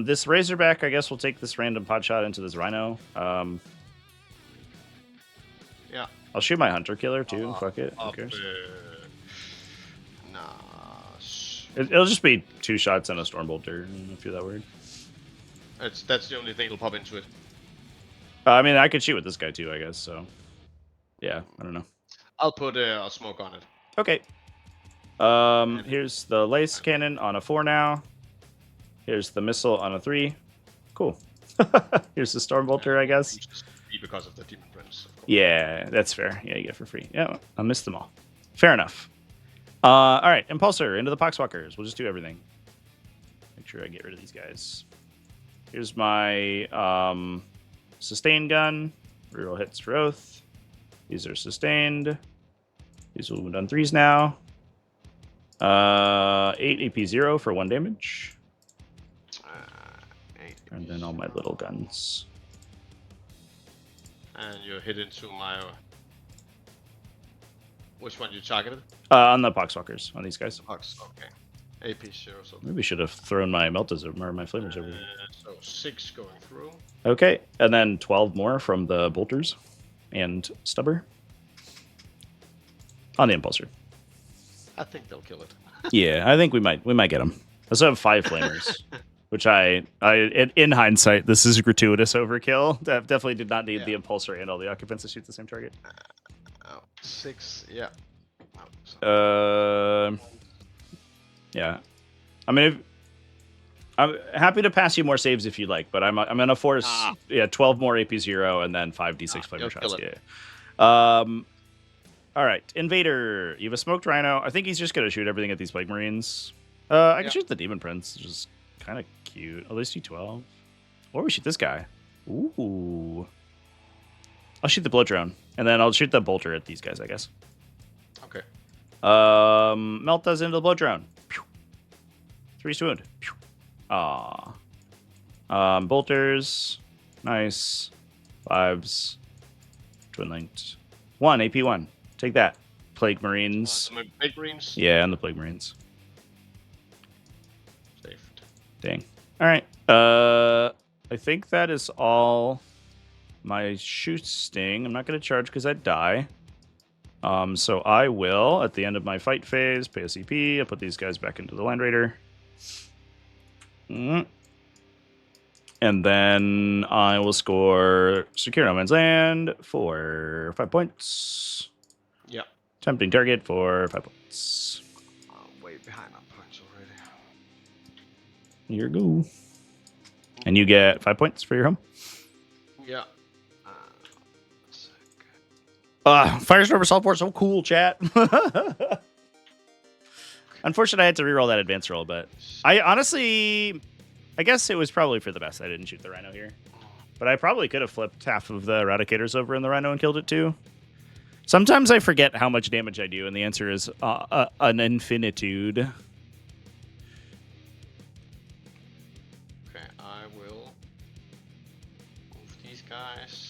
This Razorback, I guess, will take this random pot shot into this Rhino. Yeah. I'll shoot my Hunter Killer too. Fuck it. Who cares? Nah. It'll just be 2 shots and a Stormbolter, if you're that worried. That's the only thing that'll pop into it. I mean, I could shoot with this guy too, I guess, so... Yeah, I don't know. I'll put a smoke on it. Okay. Here's the Lace Cannon on a 4 now. Here's the Missile on a 3. Cool. Here's the Stormbolter, I guess. Because of the Demon Prince. Yeah, that's fair. Yeah, you get it for free. Yeah, I missed them all. Fair enough. All right, Impulsor, into the Poxwalkers. We'll just do everything. Make sure I get rid of these guys. Here's my Sustain Gun. Reroll hits for Oath. These are sustained. These will wound on 3s now. 8 AP 0 for 1 damage. 8 And then all my little guns. And you're hit into my... Which one you targeted? On the Poxwalkers, on these guys. Pox, okay. AP 0, so... Maybe should have thrown my Meltas or my Flamers over here. So 6 going through. Okay, and then 12 more from the Bolters and Stubber. On the Impulsor. I think they'll kill it. Yeah, I think we might get them. I also have 5 Flamers, which I in hindsight, this is gratuitous overkill. That definitely did not need the Impulsor and all the occupants to shoot the same target. 6, yeah. Oh, Yeah. I mean, I'm happy to pass you more saves if you like, but I'm gonna force 12 more AP 0 and then 5d6 Flamer shots. Yeah. All right, Invader. You have a smoked Rhino. I think he's just gonna shoot everything at these Plague Marines. I can shoot the Demon Prince, which is kind of cute. At least D12. Or we shoot this guy. Ooh. I'll shoot the Blow Drone, and then I'll shoot the Bolter at these guys, I guess. okay. Melt does into the Blow Drone. 3 wound. Aw. Bolters. Nice. 5s. Twin linked. 1 AP 1. Take that. Plague Marines. My Plague Marines? Yeah, and the Plague Marines. Saved. Dang. All right. I think that is all my shoot sting. I'm not going to charge because I die. So I will, at the end of my fight phase, pay a CP. I'll put these guys back into the Land Raider. And then I will score Secure No Man's Land for 5 points. Yeah. Tempting target for 5 points. I'm way behind on points already. Here you go. And you get 5 points for your home. Yeah. Firestorm Assault Force, so cool, chat. Unfortunately, I had to reroll that advance roll, but I guess it was probably for the best I didn't shoot the Rhino here. But I probably could have flipped half of the Eradicators over in the Rhino and killed it too. Sometimes I forget how much damage I do, and the answer is an infinitude. Okay, I will move these guys.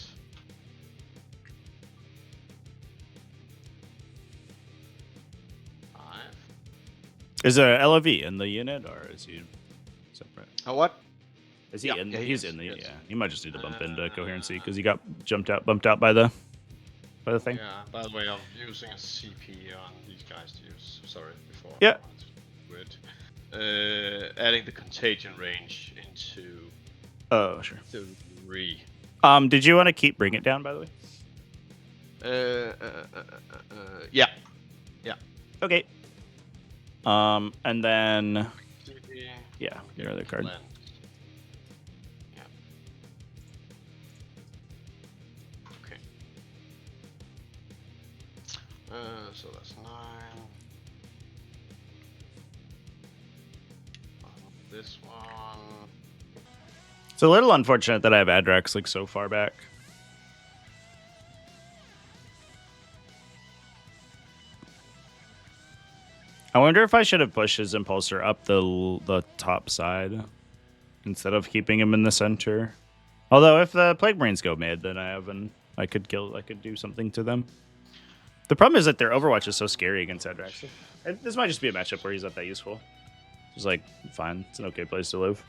Is there LOV in the unit, or is he separate? Oh, what? Is he in? Yeah, He's in the. yes. Yeah, he might just need to bump into coherency because he got bumped out by the thing. Yeah. By the way, I'm using a CP on these guys to use. Sorry, before. Yeah. Adding the contagion range into. Oh, sure. 3. Did you want to keep bring it down, by the way? Yeah. Okay. And then yeah, your other card. Yeah. Okay. So that's 9. this one. It's a little unfortunate that I have Adrax like so far back. I wonder if I should have pushed his Impulsor up the top side instead of keeping him in the center. Although if the Plague Marines go mid, then I could do something to them. The problem is that their Overwatch is so scary against Adrax. This might just be a matchup where he's not that useful. It's like, fine. It's an okay place to live.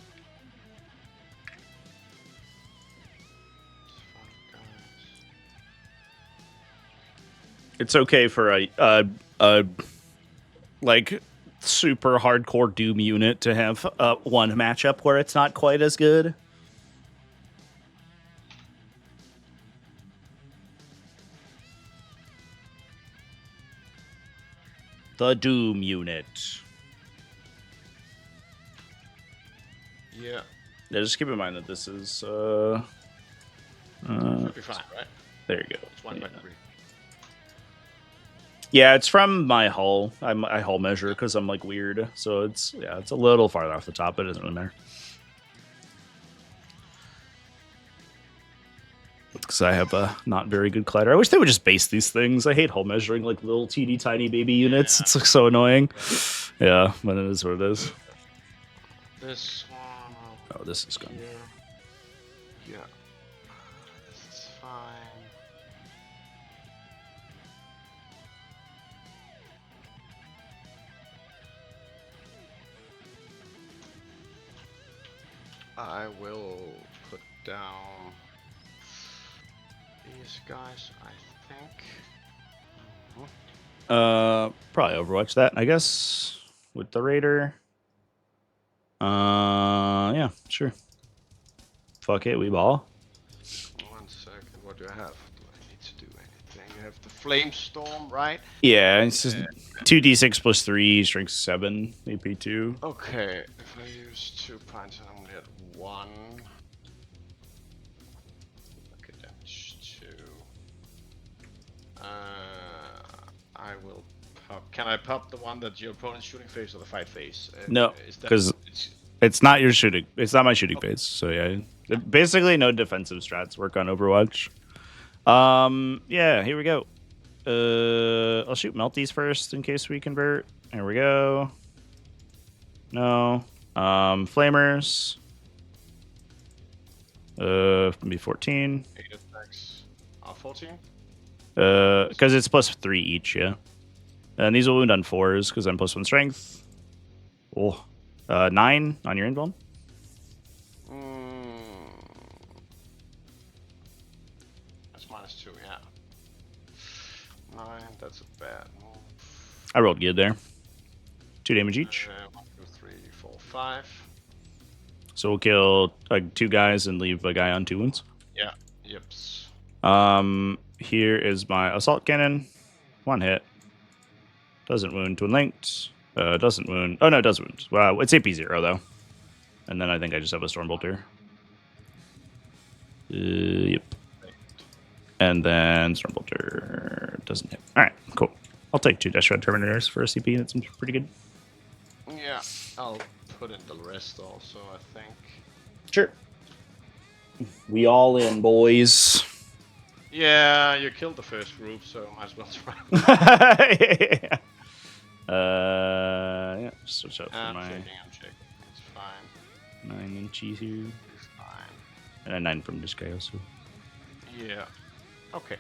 It's okay for a like super hardcore Doom unit to have one matchup where it's not quite as good. The Doom unit. Yeah. Yeah, just keep in mind that this is Should be fine, right? there you go. It's 1 degree. Yeah, it's from my hull. I hull measure because I'm like weird. So it's a little farther off the top, but it doesn't really matter. Because I have a not very good collider. I wish they would just base these things. I hate hull measuring like little teeny tiny baby units. Yeah. It's like so annoying. Yeah, but it is what it is. This one. Oh, this is gone. Yeah. This is fine. I will put down these guys, I think. Probably Overwatch that, I guess, with the Raider. Yeah, sure. Fuck it, we ball. 1 second, what do I have? Do I need to do anything? You have the Flame Storm, right? Yeah, it's just 2d6 plus 3, strength 7, AP 2. Okay, if I use 2 pints and I'm only at 1. Okay, damage 2. I will pop. Can I pop the one that your opponent's shooting phase or the fight phase? No, because it's not your shooting. It's not my shooting phase. So yeah, basically no defensive strats work on Overwatch. Yeah, here we go. I'll shoot Melties first in case we convert. Here we go. No. Flamers. Maybe 14. 8 attacks. 14? Because it's plus 3 each, yeah. And these will wound on 4s because I'm plus 1 strength. Oh. 9 on your invuln. That's -2, yeah. 9, that's a bad move. I rolled good there. 2 damage each. 1, 2, 3, 4, 5. So we'll kill 2 guys and leave a guy on 2 wounds. Yeah, yips. Here is my assault cannon. 1 hit. Doesn't wound to linked. Doesn't wound. Oh no, it does wound. Wow, it's AP 0 though. And then I think I just have a Stormbolt here. Yep. And then Stormbolter doesn't hit. All right, cool. I'll take 2 Death Shroud Terminators for a CP. That seems pretty good. Yeah, I'll put in the rest also, I think. Sure. We all in, boys. Yeah, you killed the first group, so might as well try. Yeah. Yeah, switch out for I'm my checking. It's fine. 9 inches here. It's fine. And a 9 from this guy also. Yeah. Okay.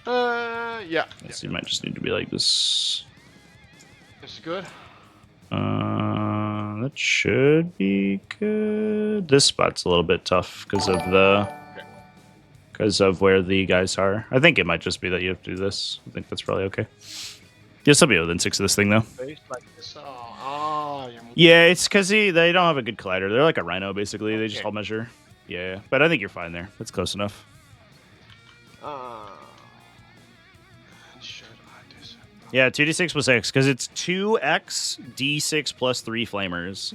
Yeah. Yes, you might just need to be like this. This is good. That should be good. This spot's a little bit tough because of where the guys are. I think it might just be that you have to do this. I think that's probably okay. You'll still be within 6 of this thing though. Face like this. Oh, Yeah, it's because they don't have a good collider. They're like a rhino basically. Okay. They just all measure. Yeah, but I think you're fine there. That's close enough. Should I do so? Yeah, 2d6 plus X because it's 2x d6 plus 3 flamers.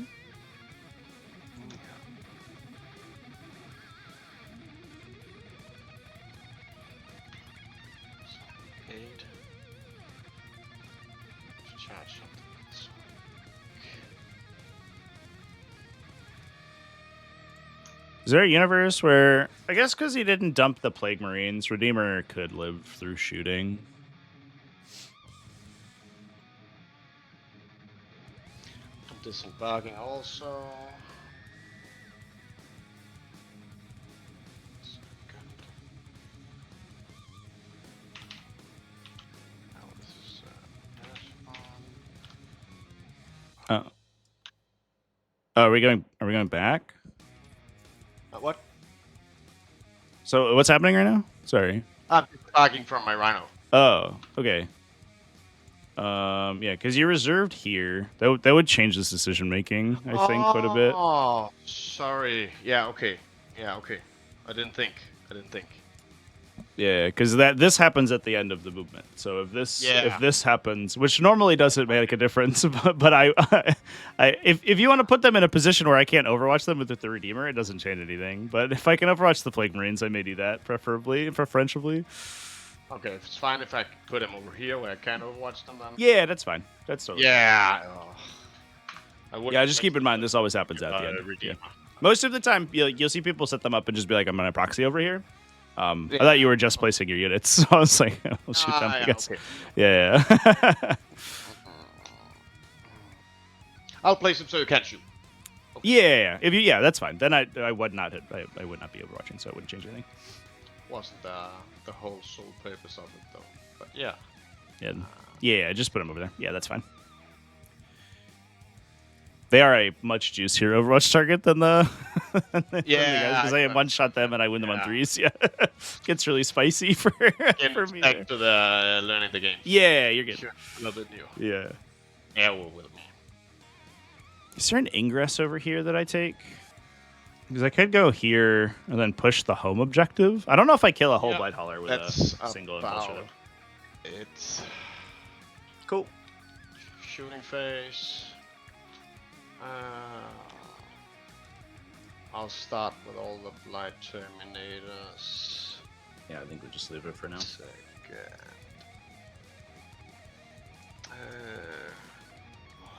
Is there a universe where, I guess because he didn't dump the Plague Marines, Redeemer could live through shooting? Disembarking also. Are we going back? What? So what's happening right now? Sorry. I'm disembarking from my Rhino. Oh, okay. Yeah, because you reserved here. That would change this decision making, I think, quite a bit. Oh, sorry. Yeah, okay. I didn't think. Yeah, because this happens at the end of the movement. So if this happens, which normally doesn't make a difference, but if you want to put them in a position where I can't overwatch them with the Redeemer, it doesn't change anything. But if I can overwatch the Plague Marines, I may do that, preferably. Okay, it's fine if I put them over here where I can't overwatch them then. Yeah, that's fine. That's totally fine. Yeah, just keep in mind this always happens at the end. Yeah. Most of the time, you'll see people set them up and just be like, I'm going to proxy over here. I thought you were just placing your units, so I was like, I'll shoot them, I guess. Okay. Yeah. I'll place them so you can't shoot. Okay. Yeah, that's fine. Then I would not hit. I would not be overwatching, so it wouldn't change anything. Wasn't the whole sole purpose of it though, but yeah. Yeah, just put them over there. Yeah, that's fine. They are a much juicier Overwatch target than the guys, because I one shot them and I win them on threes. Yeah, gets really spicy for me. Back to the learning the game. Yeah, you're good. Sure. A little bit new. Yeah. Yeah, well, with me. Is there an ingress over here that I take? Because I could go here and then push the home objective. I don't know if I kill a whole Blight Hauler with a single impulse. It's cool. Shooting phase. I'll start with all the Blight Terminators. Yeah, I think we'll just leave it for now. I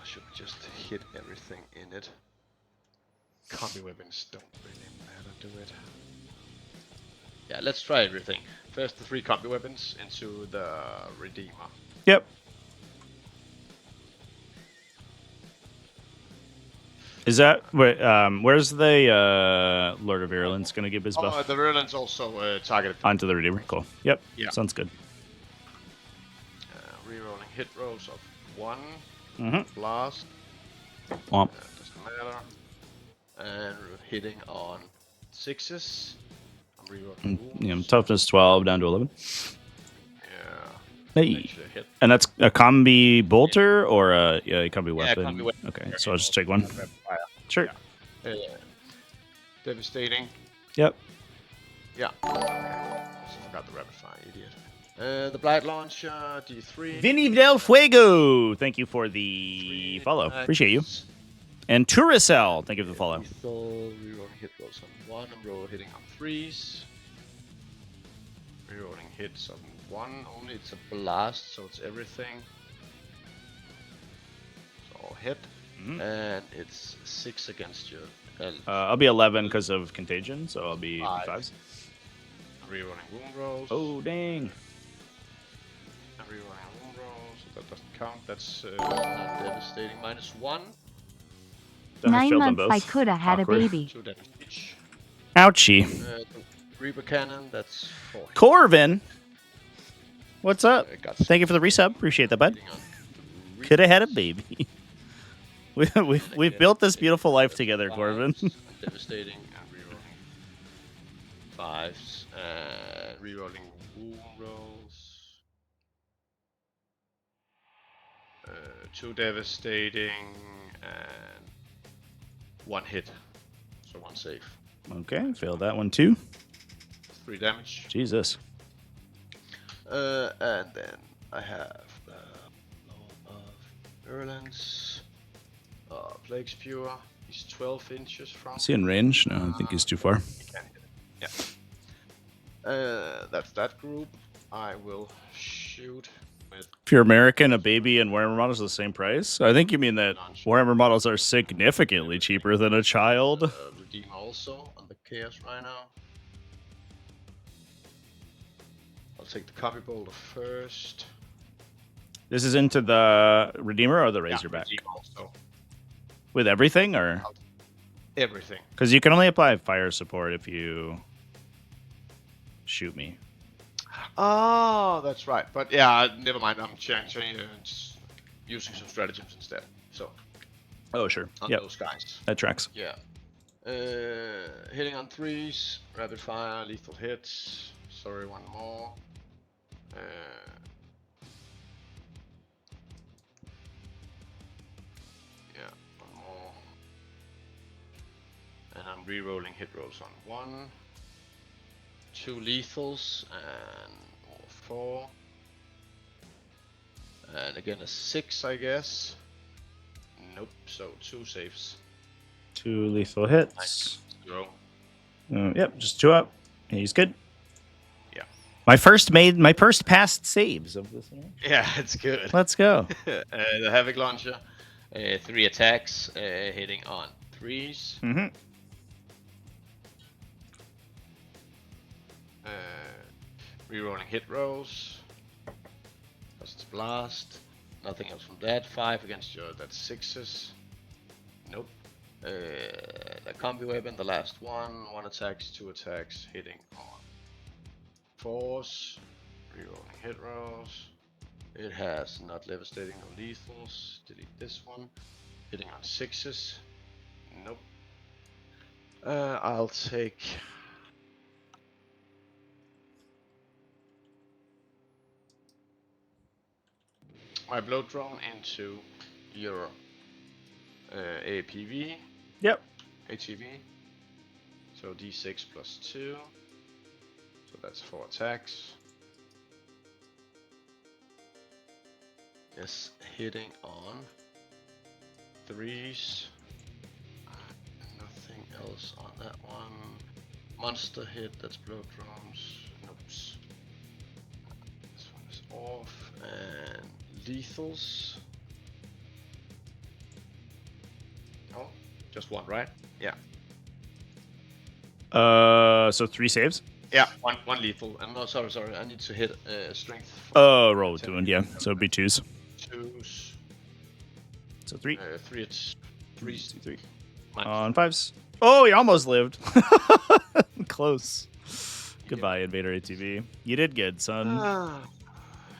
should just hit everything in it. Combi weapons don't really matter, do it? Yeah, let's try everything. First, the 3 combi weapons into the Redeemer. Yep. Is that where's the Lord of Virulence going to give his buff? Oh, the Virulence also targeted onto the Redeemer. Cool. Yep. Yeah. Sounds good. Rerolling hit rolls of 1. Blast. Womp. Doesn't matter. And hitting on 6s. I'm rerolling wounds. Yeah, toughness 12 down to 11. Yeah. Hey. And that's a combi bolter or a combi weapon? Combi weapon. Okay, so I'll just take one. Sure. Yeah. Devastating. Yep. Yeah. Also forgot the rapid fire, idiot. The Blight Launcher, D3. Vinny Del Fuego, thank you for the follow. Appreciate you. And Turicel, thank you for the follow. Rerolling hit rolls on 1, I'm hitting on 3s. Rerolling hits on 1, only it's a blast, so it's everything. So I'll hit. And it's 6 against you. I'll be 11 because of contagion, so I'll be 5s. Rerolling wound rolls. Oh, dang. Rerolling wound rolls, so that doesn't count. That's not devastating. -1. 9 months I coulda had a baby. 2 damage each. Ouchie. Reaper Cannon, that's 4. Corvin, what's up? Thank you for the resub. Appreciate that, bud. Could have had a baby. We've built this beautiful life together, Corvin. Devastating and rerolling 5s and rerolling wound rolls. 2 devastating and 1 hit, so 1 save. Okay, failed that one too. 3 damage. Jesus. And then I have the Blow of Virulence. Plague Spewer. He's 12 inches from. Is he in range? No, I think he's too far. He can't hit it. Yeah. That's that group. I will shoot with. If you're American, a baby and Warhammer models are the same price. I think you mean that Warhammer models are significantly cheaper than a child. Redeem also on the Chaos right now. I'll take the Copy Boulder first. This is into the Redeemer or the Razorback? Redeemer also. With everything, or? Everything. Because you can only apply fire support if you shoot me. Oh, that's right. But yeah, never mind. I'm changing, using some stratagems instead. So. Oh, sure. On yep. those guys. That tracks. Yeah. Hitting on 3s, rapid fire, lethal hits. Sorry, one more. Yeah, one more. And I'm re-rolling hit rolls on 1. 2 lethals and 4. And again a 6, I guess. Nope, so 2 saves. 2 lethal hits. 0. Yep, just 2 up. He's good. Yeah. My first past saves of this interaction. Yeah, it's good. Let's go. The Havoc Launcher, 3 attacks, hitting on 3s. Mm-hmm. Rerolling hit rolls. That's its blast. Nothing else from that. 5 against your, that's 6s. Nope. The combi weapon, the last one. 1 attacks, 2 attacks, hitting on 4s. Rerolling hit rolls. It has not devastating, no lethals. Delete this one. Hitting on 6s. Nope. I'll take my blow drone into your APV. Yep. HEV. So D6 plus 2. So that's 4 attacks. Yes, hitting on 3s. Nothing else on that one. Monster hit, that's blow drones. Nope. This one is off. And lethals. Oh, just 1, right? Yeah. So 3 saves? Yeah, one lethal. And no, sorry. I need to hit strength. Oh, roll with 2, and yeah. So it'd be 2s. 2s. So 3. 3. It's 3s. 3. On 5s. Oh, he almost lived. Close. Goodbye, Invader ATV. You did good, son.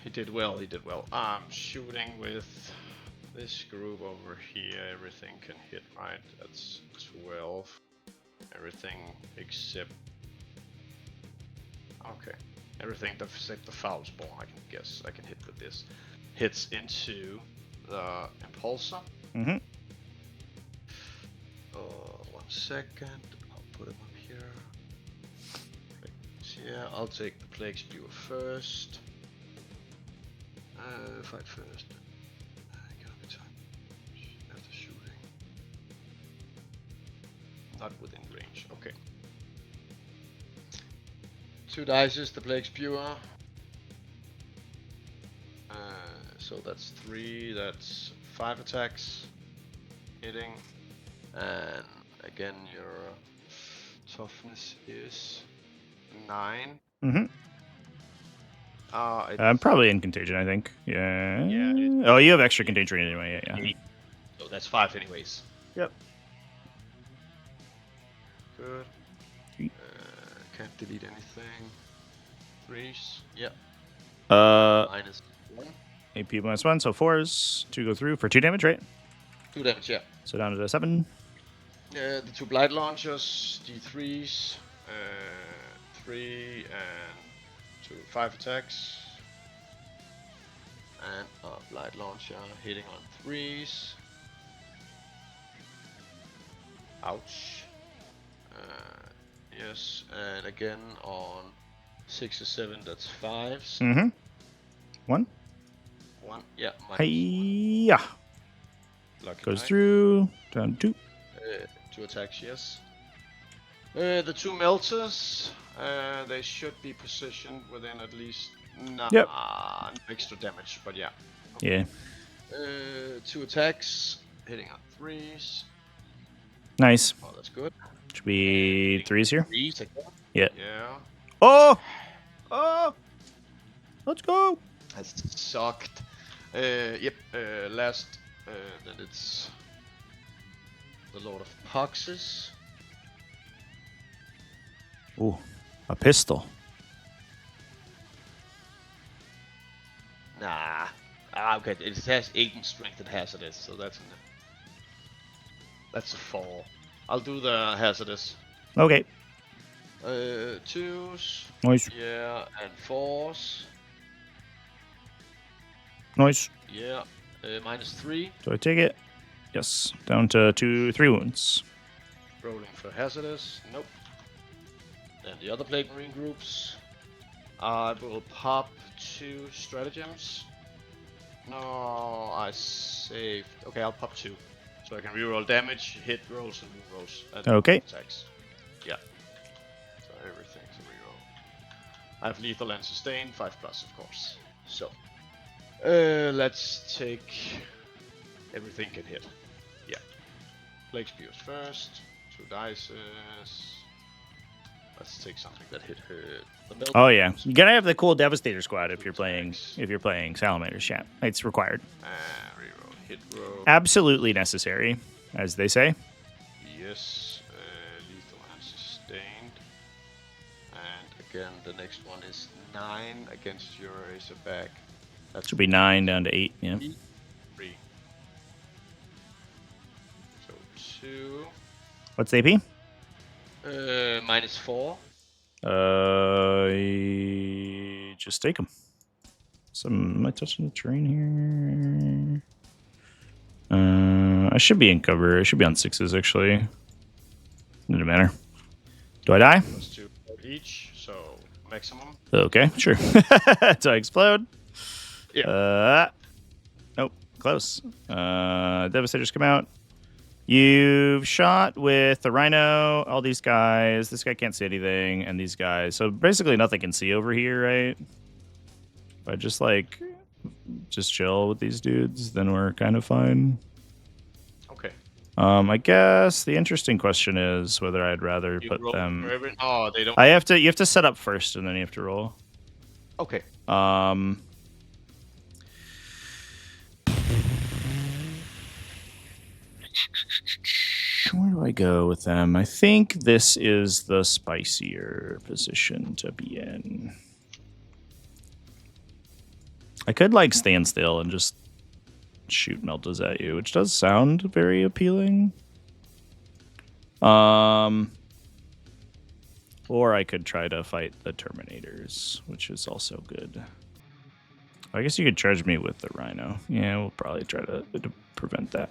He did well. I'm shooting with this group over here. Everything can hit, right? That's 12. Everything except... Okay. Everything except the foul spawn, I can guess. I can hit with this. Hits into the impulsor. Mm-hmm. 1 second. I'll put him up here. Yeah, I'll take the Plague Spewer first. Fight first. Gotta be time. After shooting. Not within range. Okay. 2 dices, the Plague Spewer. So that's 3. That's 5 attacks. Hitting. And again, your toughness is 9. Mm-hmm. I'm It's probably in contagion, I think. Yeah. Yeah, Oh, you have extra contagion anyway. Yeah. 8. So that's 5 anyways. Yep. Good. 3. Can't delete anything. 3s. Yep. -1. -1. AP -1, so 4s. 2 go through for 2 damage, right? 2 damage, yeah. So down to 7. The 2 Blight Launchers, D3s. 3 and 2 5 attacks. And a Blight Launcher hitting on 3s. Ouch. Yes, and again on 6 or 7, that's 5s. Mm-hmm. 1. 1, yeah. Hiya. Lucky Goes die. through. Down 2. 2 attacks, yes. The 2 melters, they should be positioned within at least no extra damage, but yeah. Yeah. 2 attacks, hitting on 3s. Nice. Oh, that's good. Should be 3s here. 3s again? Yeah. Yeah. Oh! Let's go! Has sucked. Yep. Last. Then it's the Lord of Poxes. Ooh, a pistol. Nah. Okay. It has 8 in strength and hazardous, so that's a 4. I'll do the hazardous. Okay. 2s. Nice. Yeah, and 4s. Nice. Yeah. -3. Do I take it? Yes. Down to 3 wounds. Rolling for hazardous. Nope. Then the other Plague Marine groups. I will pop 2 stratagems. No, I saved. Okay, I'll pop 2. So I can reroll damage, hit rolls, and move rolls. And Okay. attacks. Yeah. So everything's a reroll. I have lethal and sustain, 5+, of course. So, let's take. Everything can hit. Yeah. Plague Spears first. 2 dices. Let's take something that hit her. Oh yeah, you gotta have the cool Devastator squad if you're playing Salamanders. Yeah, it's required. Reroll, hit roll. Absolutely necessary, as they say. Yes, lethal and sustained. And again, the next one is 9 against your Razorback. That should be 9 down to 8. Yeah. 3. So 2. What's the AP? -4. Just take them. Am I touching the terrain here? I should be in cover. I should be on 6s actually. Doesn't matter. Do I die? +2 each, so maximum. Okay, sure. Do I explode? Yeah. Nope. Close. Devastators come out. You've shot with the Rhino, all these guys. This guy can't see anything, and these guys. So basically nothing can see over here, right? If I just chill with these dudes, then we're kind of fine. Okay. I guess the interesting question is whether I'd rather put them. Oh, they don't. You have to set up first, and then you have to roll. Okay. Where do I go with them? I think this is the spicier position to be in. I could stand still and just shoot meltas at you, which does sound very appealing. Or I could try to fight the Terminators, which is also good. I guess you could charge me with the Rhino. Yeah, we'll probably try to prevent that.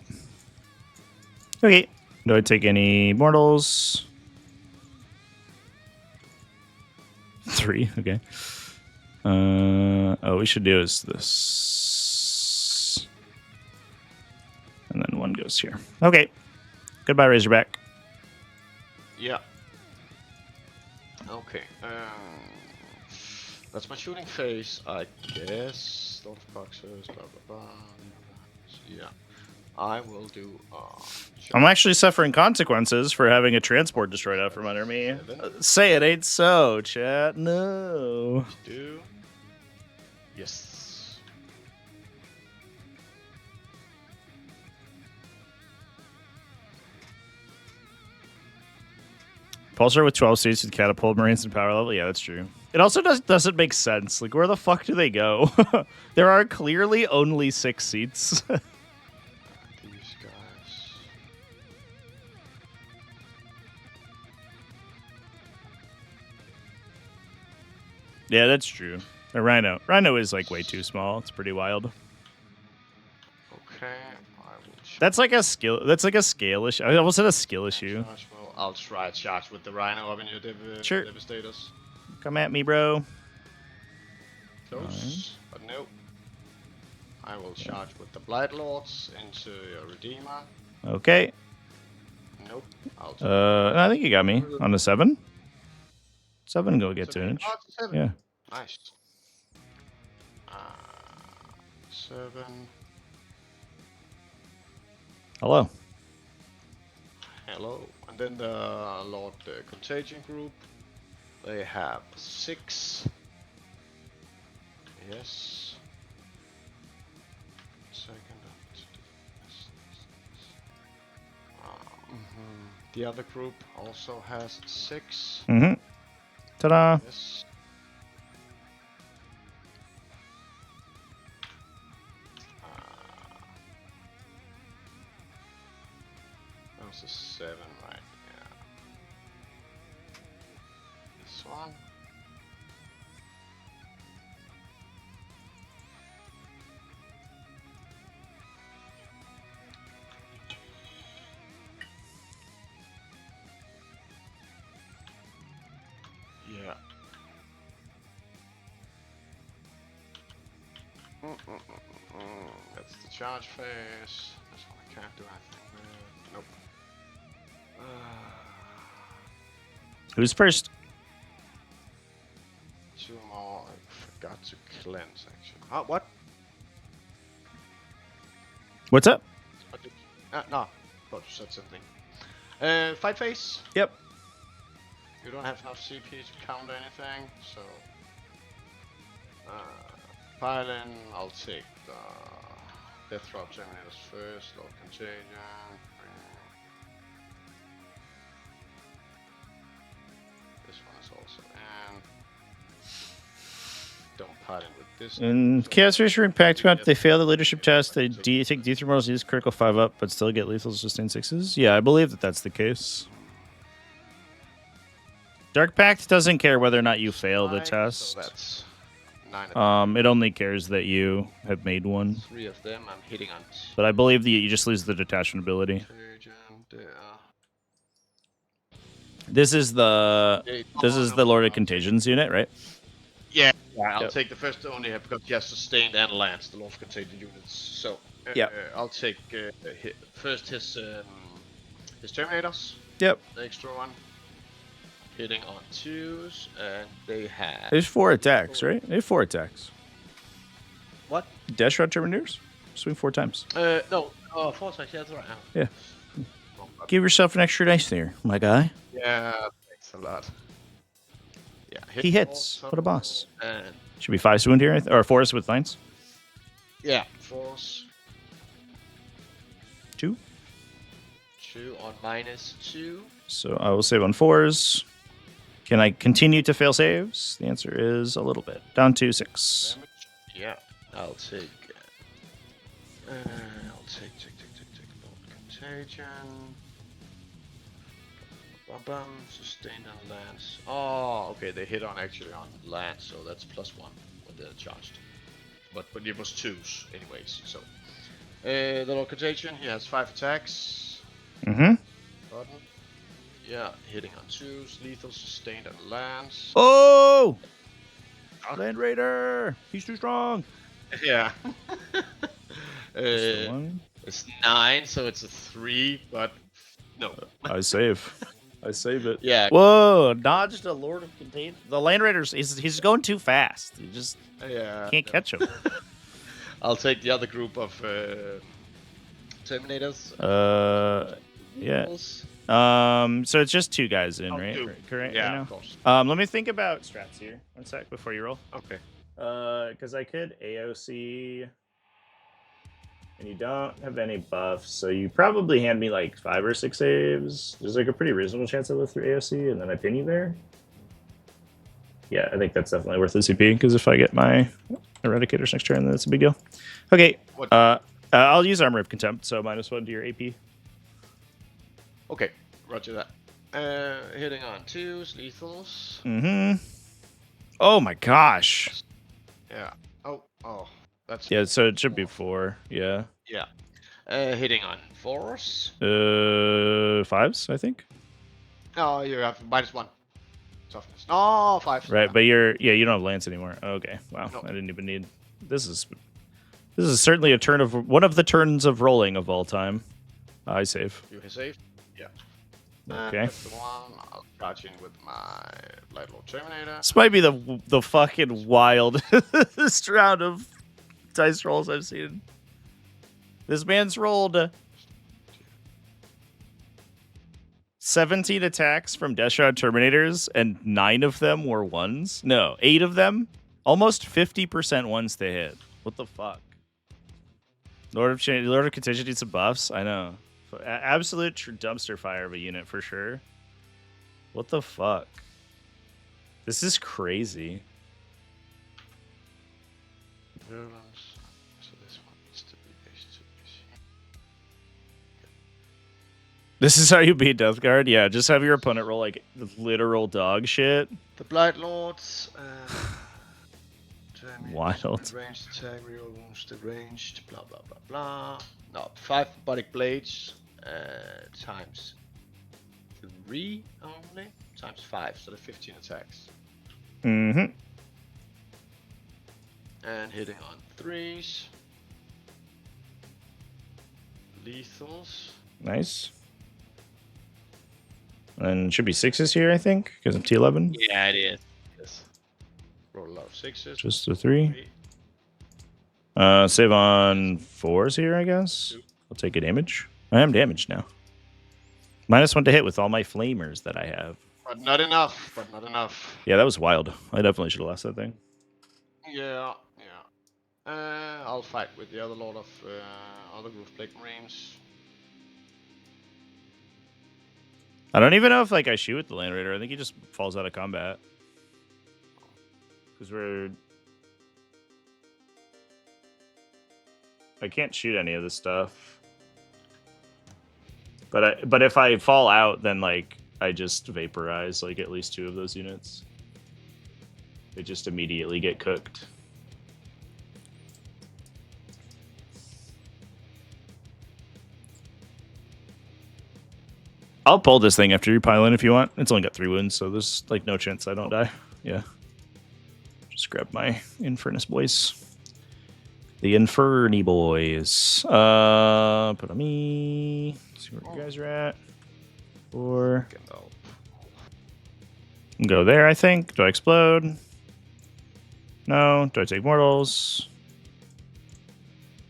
Okay. Do I take any mortals? 3, okay. What we should do is this. And then 1 goes here. Okay. Goodbye, Razorback. Yeah. Okay. That's my shooting phase, I guess. Lord of Boxers, blah blah blah. Yeah. I will do. I'm actually suffering consequences for having a transport destroyed out from under me. Say it ain't so, chat. No. Do. Yes. Pulsar with 12 seats with catapult marines and power level. Yeah, that's true. It also doesn't make sense. Where the fuck do they go? There are clearly only 6 seats. These guys. Yeah, that's true. A Rhino. Rhino is way too small. It's pretty wild. Okay, I will. That's a skill. That's a scale issue. I almost said a skill issue. Well, I'll try to charge with the Rhino up in your Sure. Devastators. Come at me, bro. Close, but no. I will charge with the Blight Lords into your Redeemer. Okay. Nope. I think you got me on the 7. 7 go get 2 inch. 7. Yeah. Nice. 7. Hello. Hello. And then the Lord Contagion group, they have 6. Yes. Second. The other group also has 6. Mm-hmm. Ta-da! Yes. That was a 7, right? Yeah. This one. Yeah. That's the charge phase. This one I can't do anything with. Nope. Who's first? 2 more. I forgot to cleanse actually. Oh, what? What's up? No. Thought you said something. Fight phase. Yep. You don't have enough CP to counter anything, so pile in. I'll take the Death Drop Terminators first. Lord Contagion. This one is also in. Don't pile in with this. And Chaos Racer Impact Mount, they fail the leadership test. They take D3 models, use critical 5 up, but still get lethal sustain 6s. Yeah, I believe that that's the case. Dark Pact doesn't care whether or not you fail the test. So that's 9. It only cares that you have made one. 3 of them. I'm hitting on. But I believe that you just lose the detachment ability. This is the Lord of Contagions unit, right? Yeah, I'll take the first only because he has sustained and lance the Lord of Contagion units. So I'll take first his Terminators. Yep. The extra one. Hitting on 2s, and they have. There's 4 attacks, right? They have 4 attacks. What? Dash Rod Terminators? Swing 4 times. No. 4 attacks, yeah, that's right. Yeah. Give yourself an extra dice there, my guy. Yeah, thanks a lot. Yeah, he hits. What a boss. And should be 5 wound here, or 4s with lines. Yeah, 4s. 2. 2 on -2. So I will save on 4s. Can I continue to fail saves? The answer is a little bit. Down to 6. Damage. Yeah, I'll take. Take Lord Contagion. Bum, sustained on lance. Oh, okay, they hit on actually on lance, so that's +1 when they're charged. But it was 2s anyways. So the Lord Contagion, he has 5 attacks. Mm-hmm. Button. Yeah, hitting on 2s, lethal, sustained, and lance. Oh! Land Raider! He's too strong! Yeah. It's 9, so it's a 3, but no. I save. I save it. Yeah. Whoa! Dodged a Lord of Contagion. The Land Raiders, he's going too fast. You just can't catch him. I'll take the other group of Terminators. Yeah. So it's just 2 guys in, right? Correct. Yeah, right now? of course. Let me think about strats here. 1 sec before you roll. Okay. Because I could AOC, and you don't have any buffs, so you probably hand me like 5 or 6 saves. There's like a pretty reasonable chance I live through AOC, and then I pin you there. Yeah, I think that's definitely worth the CP, because if I get my Eradicators next turn, then it's a big deal. Okay, I'll use Armor of Contempt, so -1 to your AP. Okay, roger that. Hitting on 2s, lethals. Mm-hmm. Oh my gosh. Yeah. Oh, that's. Yeah, so it should be 4. Yeah. Yeah. Hitting on 4s. 5s, I think. Oh, you have -1 toughness. No, 5. Right, but you don't have lance anymore. Okay, wow, Nope. I didn't even need. This is certainly one of the turns of rolling of all time. I save. You save. Yeah. Okay. That's the one. I'll charge in with my Light Lord Terminator. This might be the fucking wildest round of dice rolls I've seen. This man's rolled 17 attacks from Death Shroud Terminators, and 9 of them were ones. No, 8 of them. Almost 50% ones to hit. What the fuck? Lord of Contingent needs some buffs. I know. Absolute dumpster fire of a unit for sure. What the fuck? This is crazy. Virulence. So this one needs to be H2. This is how you beat Death Guard? Yeah, just have your opponent roll like literal dog shit. The Blight Lords. Wild. Ranged attack, real wounds, deranged, blah blah blah blah. No, 5 robotic blades times 3 only, times 5, so the 15 attacks. Mm-hmm. And hitting on 3s. Lethals. Nice. And should be 6s here, I think, because I'm T11. Yeah, it is. Yes. Roll a lot of 6s. Just a 3. Save on 4s here, I guess. I'll take a damage. I am damaged now. -1 to hit with all my flamers that I have. But not enough. But not enough. Yeah, that was wild. I definitely should have lost that thing. Yeah, yeah. I'll fight with the other Lord of other Roof Blade Marines. I don't even know if like I shoot with the Land Raider. I think he just falls out of combat. Because I can't shoot any of this stuff. But if I fall out, then like I just vaporize like at least 2 of those units. They just immediately get cooked. I'll pull this thing after you pile in if you want. It's only got 3 wounds, so there's like no chance I don't die. Yeah. Just grab my Infernus boys. The Inferni boys. Put on me. See where you guys are at. 4. Go there, I think. Do I explode? No. Do I take mortals?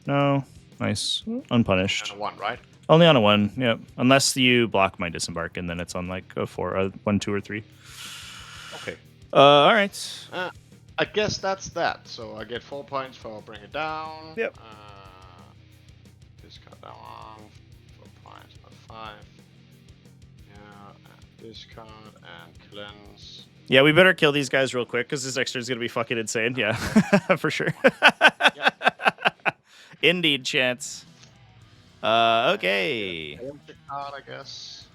No. Nice. Unpunished. And a 1, right? Only on a 1, yep. Unless you block my disembark, and then it's on like a 4, 1, 2, or 3. Okay. All right. I guess that's that. So I get 4 points for bring it down. Yep. Discard that one. 4 points for 5. Yeah. Discard and cleanse. Yeah, we better kill these guys real quick because this extra is gonna be fucking insane. Yeah, for sure. Indeed, Chance. Okay. Card, I guess.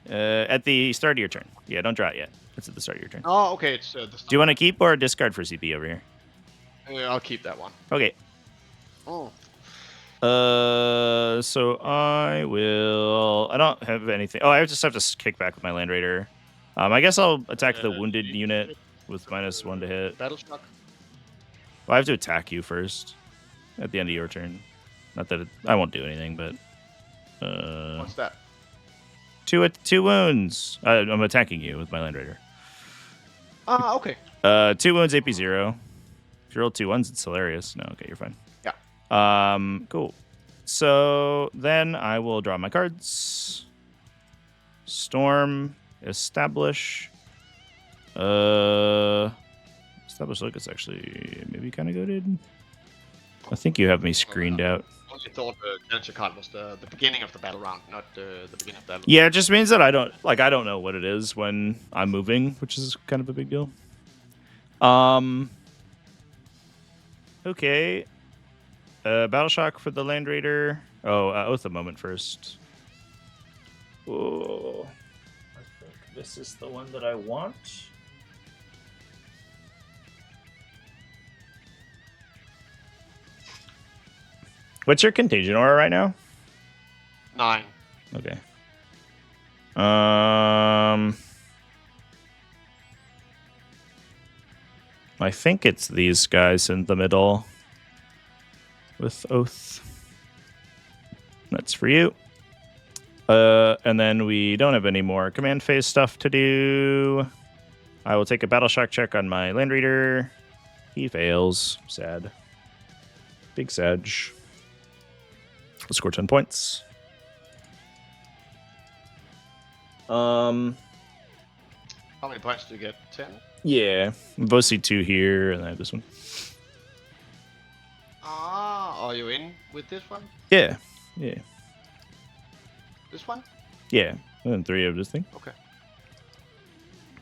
At the start of your turn. Yeah, don't draw it yet. It's at the start of your turn. Oh, okay. It's the Do you want to keep or discard for CP over here? Yeah, I'll keep that one. Okay. Oh. So I will. I don't have anything. Oh, I just have to kick back with my Land Raider. I guess I'll attack the wounded unit with -1 to hit. Battle shock. Well, I have to attack you first at the end of your turn. Not that I won't do anything, but What's that? 2 wounds. I'm attacking you with my Land Raider. Okay. 2 wounds, AP 0. If you roll 2 1s, it's hilarious. No, okay, you're fine. Yeah. Cool. So then I will draw my cards. Storm, establish. Establish look is actually maybe kind of goated. I think you have me screened out. I thought the Danger card was the beginning of the battle round, not the beginning of the battle. Yeah, it just means that I don't know what it is when I'm moving, which is kind of a big deal. Okay. Battle shock for the Land Raider. Oh, Oath of Moment first. Oh, I think this is the one that I want. What's your contagion aura right now? 9. Okay. I think it's these guys in the middle with Oath. That's for you. And then we don't have any more command phase stuff to do. I will take a battle shock check on my Land Raider. He fails. Sad. Big sad. I'll score 10 points. How many points do you get? 10? Yeah. Both see 2 here, and I have this one. Are you in with this one? Yeah. This one? Yeah. And 3 of this thing. Okay.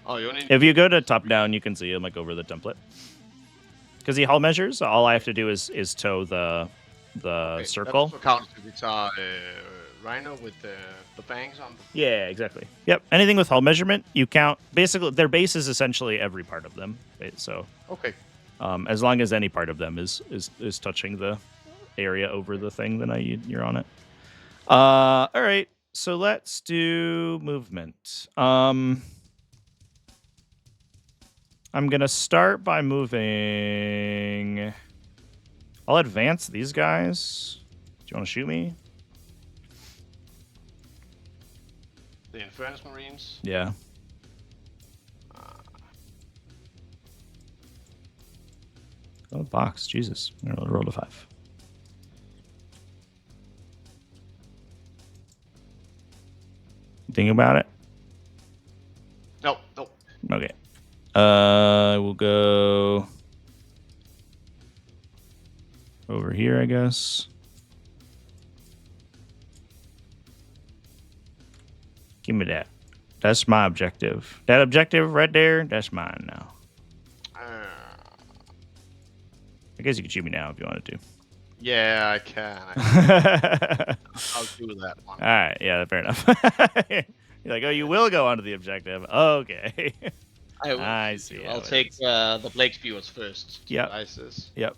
Oh, you only... If you go to top down, you can see him like over the template. Because he hull measures, all I have to do is tow the circle. That also counts if it's Rhino with the bangs on them. Yeah, exactly. Yep. Anything with hull measurement, you count. Basically, their base is essentially every part of them. So, okay. As long as any part of them is touching the area over the thing, then you're on it. All right. So let's do movement. I'm gonna start by moving. I'll advance these guys. Do you want to shoot me? The Infernus Marines? Yeah. Oh, box. Jesus. I'm gonna roll a 5. Think about it? No. Okay. We'll go over here, I guess. Give me that. That's my objective. That objective right there, that's mine now. I guess you can shoot me now if you wanted to. Yeah, I can. I'll do that one. All right. Yeah, fair enough. You're like, oh, you will go onto the objective. Okay. I see. I'll take the Blake Spewers first. Yep. Devices. Yep.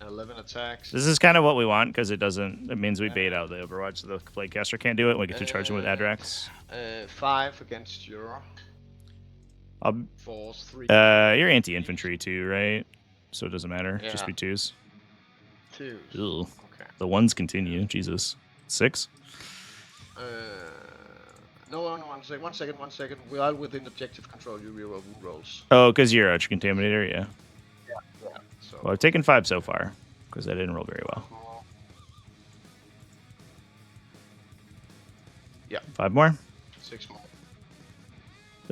11 attacks. This is kind of what we want because it means we bait out the Overwatch. So the Plaguecaster can't do it. We get to charge him with Adrax. 5 against your. Force 3. You're anti-infantry too, right? So it doesn't matter. Yeah. Just be 2s. 2s. Ew. Okay. The 1s continue. Jesus. 6? No, one second. While within objective control, you reroll wound rolls. Oh, because you're Arch Contaminator, yeah. Yeah. So. Well, I've taken 5 so far because I didn't roll very well. Yeah. 5 more? 6 more.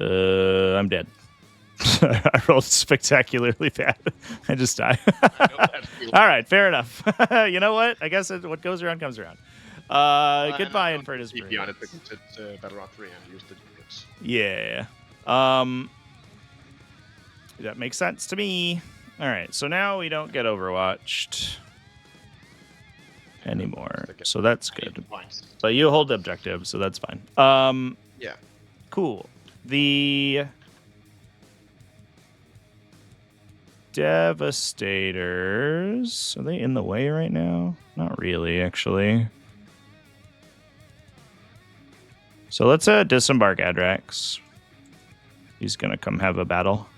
I'm dead. I rolled spectacularly bad. I just died. All right, fair enough. You know what? I guess what goes around comes around. Goodbye, Infernus. Be honest, it's Battle Rock 3 and use the units. Yeah. That makes sense to me. All right, so now we don't get overwatched anymore, so that's good. But you hold the objective, so that's fine. Yeah. Cool. The Devastators, are they in the way right now? Not really, actually. So let's disembark Adrax. He's gonna come have a battle.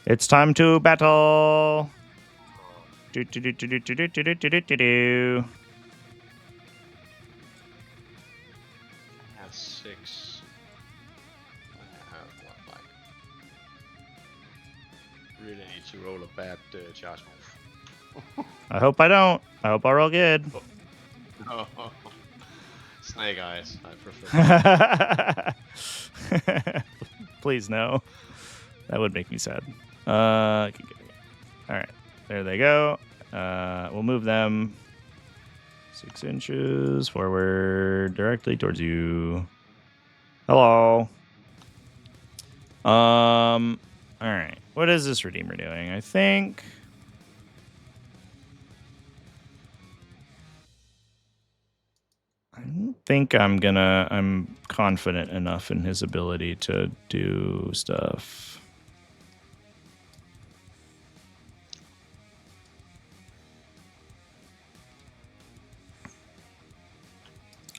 It's time to battle. Do. That's 6. I have what, really need to roll a bad charge move. I hope I don't. I hope I roll good. No. Snake eyes, I prefer. Please no. That would make me sad. All right, there they go. We'll move them 6 inches forward directly towards you. Hello. All right. What is this Redeemer doing? I think I'm confident enough in his ability to do stuff.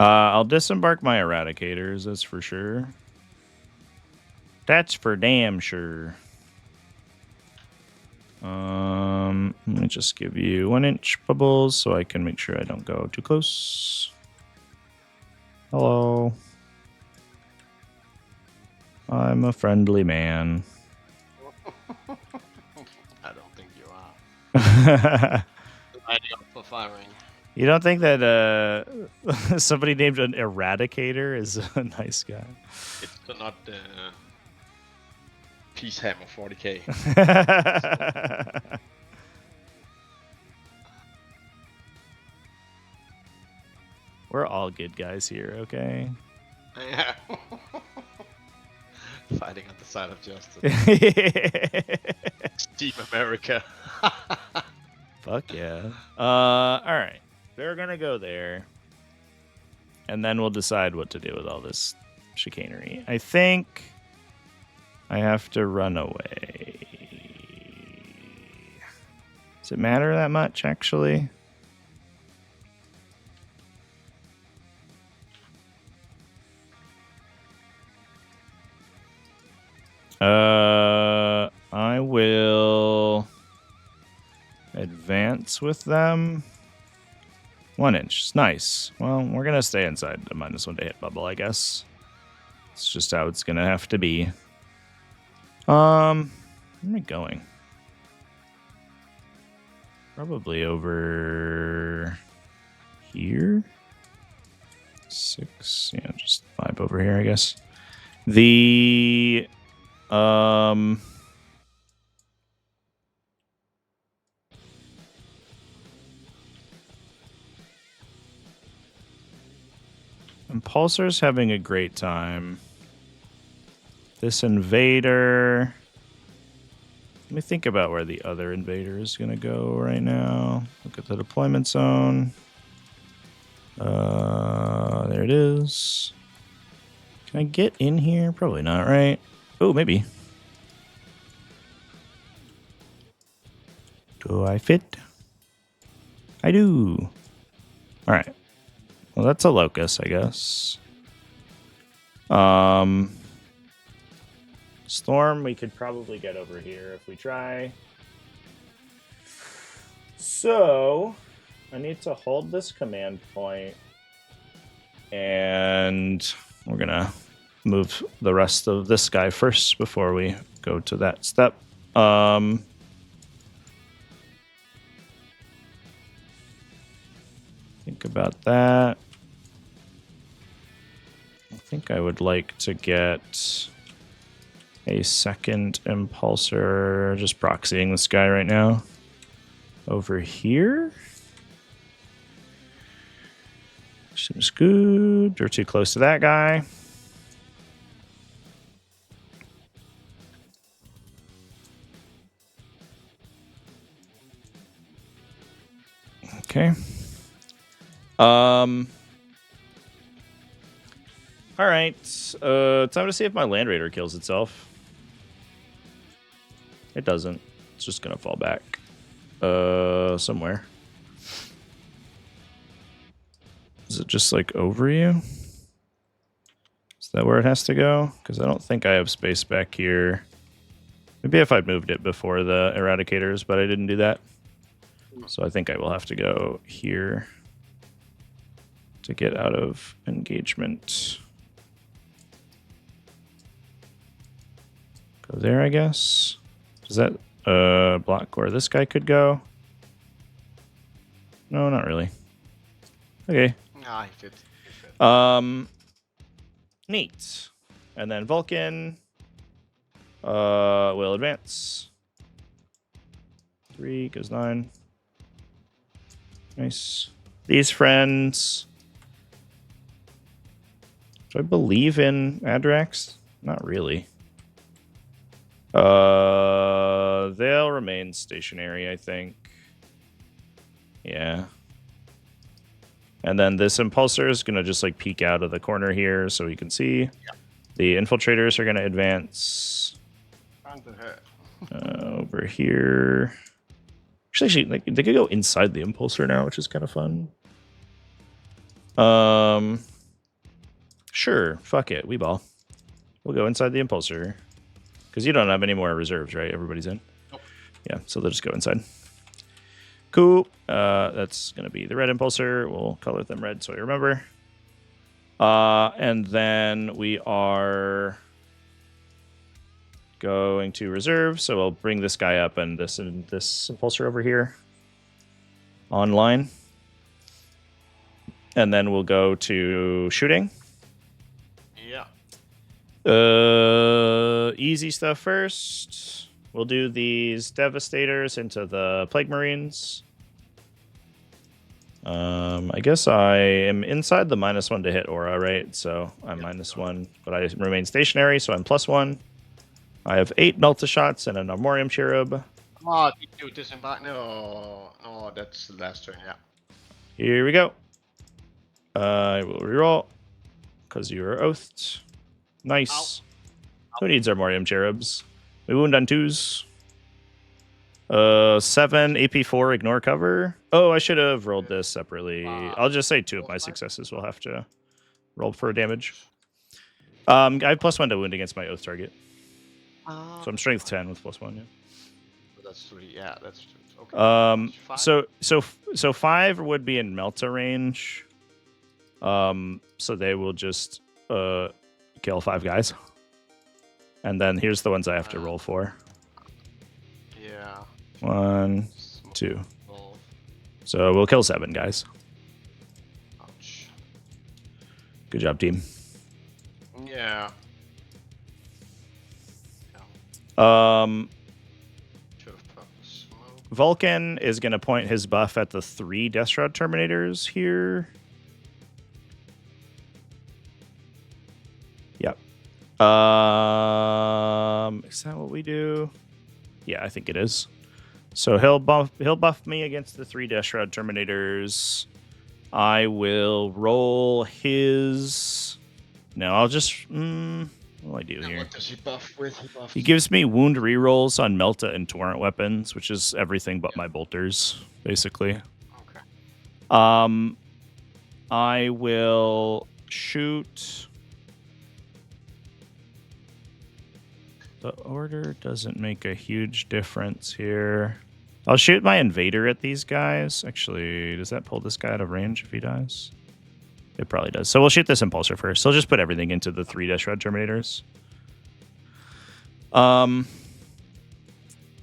I'll disembark my Eradicators, that's for sure. That's for damn sure. Let me just give you 1-inch bubbles so I can make sure I don't go too close. Hello. I'm a friendly man. I don't think you are. Lining up for firing. You don't think that somebody named an Eradicator is a nice guy? It's not Peace Hammer 40k. We're all good guys here, okay? Yeah. Fighting on the side of justice. Team America. Fuck yeah. Alright. They're gonna go there. And then we'll decide what to do with all this chicanery. I think I have to run away. Does it matter that much, actually? I will advance with them. 1 inch. Nice. Well, we're going to stay inside the -1 to hit bubble, I guess. It's just how it's going to have to be. Where am I going? Probably over here. 6. Yeah, just 5 over here, I guess. The Impulsor's having a great time. This invader. Let me think about where the other invader is going to go right now. Look at the deployment zone. There it is. Can I get in here? Probably not, right? Oh, maybe. Do I fit? I do. All right. Well, that's a locust, I guess. Storm, we could probably get over here if we try. So, I need to hold this command point. And we're going to move the rest of this guy first before we go to that step. Think about that. I think I would like to get a second impulsor, just proxying this guy right now. Over here. Seems good. We're too close to that guy. Okay. All right. Time to see if my Land Raider kills itself. It doesn't. It's just gonna fall back. Somewhere. Is it just like over you? Is that where it has to go? Because I don't think I have space back here. Maybe if I'd moved it before the Eradicators, but I didn't do that. So I think I will have to go here to get out of engagement. Go there, I guess. Does that block where this guy could go? No, not really. Okay. Ah, he fit. Neat. And then Vulcan will advance. 3 goes 9. Nice. These friends. Do I believe in Adrax? Not really. They'll remain stationary, I think. Yeah. And then this impulsor is going to just like peek out of the corner here so you can see. Yeah. The infiltrators are going to advance over here. Actually, like, they could go inside the impulsor now, which is kind of fun. Sure. Fuck it. We ball. We'll go inside the impulsor. Because you don't have any more reserves, right? Everybody's in. Nope. Yeah, so they'll just go inside. Cool. That's going to be the red impulsor. We'll color them red so I remember. And then we are going to reserve. So we'll bring this guy up and this impulsor over here online. And then we'll go to shooting. Yeah. Easy stuff first. We'll do these Devastators into the Plague Marines. I guess I am inside the -1 to hit aura, right? So I'm -1, but I remain stationary, so I'm +1. I have 8 Melta shots and an Armorium Cherub. Oh, did you disembark? No, that's the last turn, yeah. Here we go. I will reroll, because you are oathed. Nice. Ow. Who needs Armorium Cherubs? We wound on 2s. 7 AP4 ignore cover. Oh, I should have rolled this separately. I'll just say 2 of my successes will have to roll for damage. I have +1 to wound against my oath target. So I'm strength 10 with +1. Yeah. That's 3. Yeah, that's okay. So 5 would be in Melta range. So they will just kill 5 guys. And then here's the ones I have to roll for. Yeah. 1, 2. So we'll kill 7 guys. Ouch. Good job, team. Yeah. Vulcan is going to point his buff at the 3 Death Shroud Terminators here. Yep. Is that what we do? Yeah, I think it is. So he'll buff me against the 3 Death Shroud Terminators. I will roll his. No, I'll just. What do I do here? What does he buff with? He gives me wound rerolls on Melta and Torrent weapons, which is everything but my bolters, basically. Okay. I will shoot. The order doesn't make a huge difference here. I'll shoot my invader at these guys. Actually, does that pull this guy out of range if he dies? It probably does. So we'll shoot this impulsor first. So I'll just put everything into the 3 Death Shroud Terminators.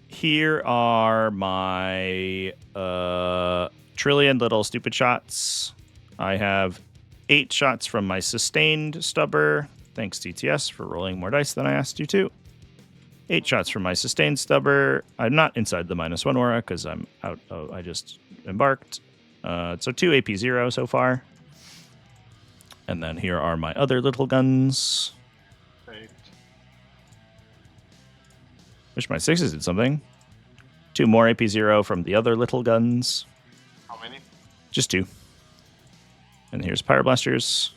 Here are my trillion little stupid shots. I have 8 shots from my sustained stubber. Thanks, TTS, for rolling more dice than I asked you to. 8 shots from my sustained stubber. I'm not inside the -1 aura because I'm out. Oh, I just embarked. So 2 AP0 so far. And then here are my other little guns. Great. Wish my 6s did something. 2 more AP0 from the other little guns. How many? Just 2. And here's Pyroblasters.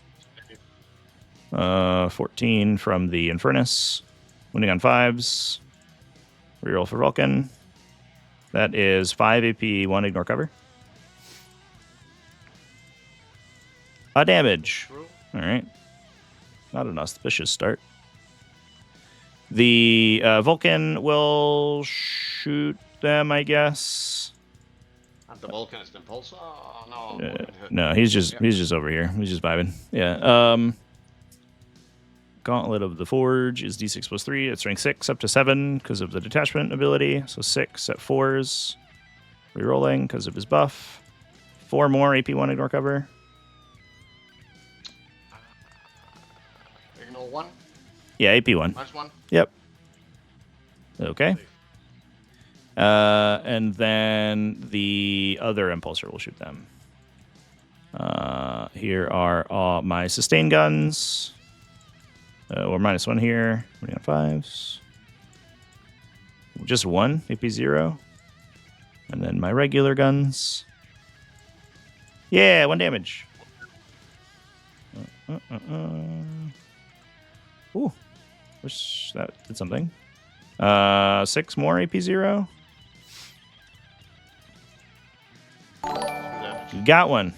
14 from the Infernus. Wounding on 5s. Reroll for Vulcan. That is 5 AP, 1 ignore cover. A damage. All right. Not an auspicious start. The Vulcan will shoot them, I guess. And the Vulcan is the impulsor? No, he's just over here. He's just vibing. Yeah. Gauntlet of the Forge is D6 + 3 at strength 6 up to 7 because of the detachment ability. So 6 at 4s. Rerolling because of his buff. 4 more AP1 ignore cover. Ignore 1? Yeah, AP1. -1? Yep. Okay. And then the other impulsor will shoot them. Here are all my sustain guns. Or -1 here. Running on 5s. Just 1 AP0. And then my regular guns. Yeah, 1 damage. Ooh. Wish that did something. 6 more AP0. You got one.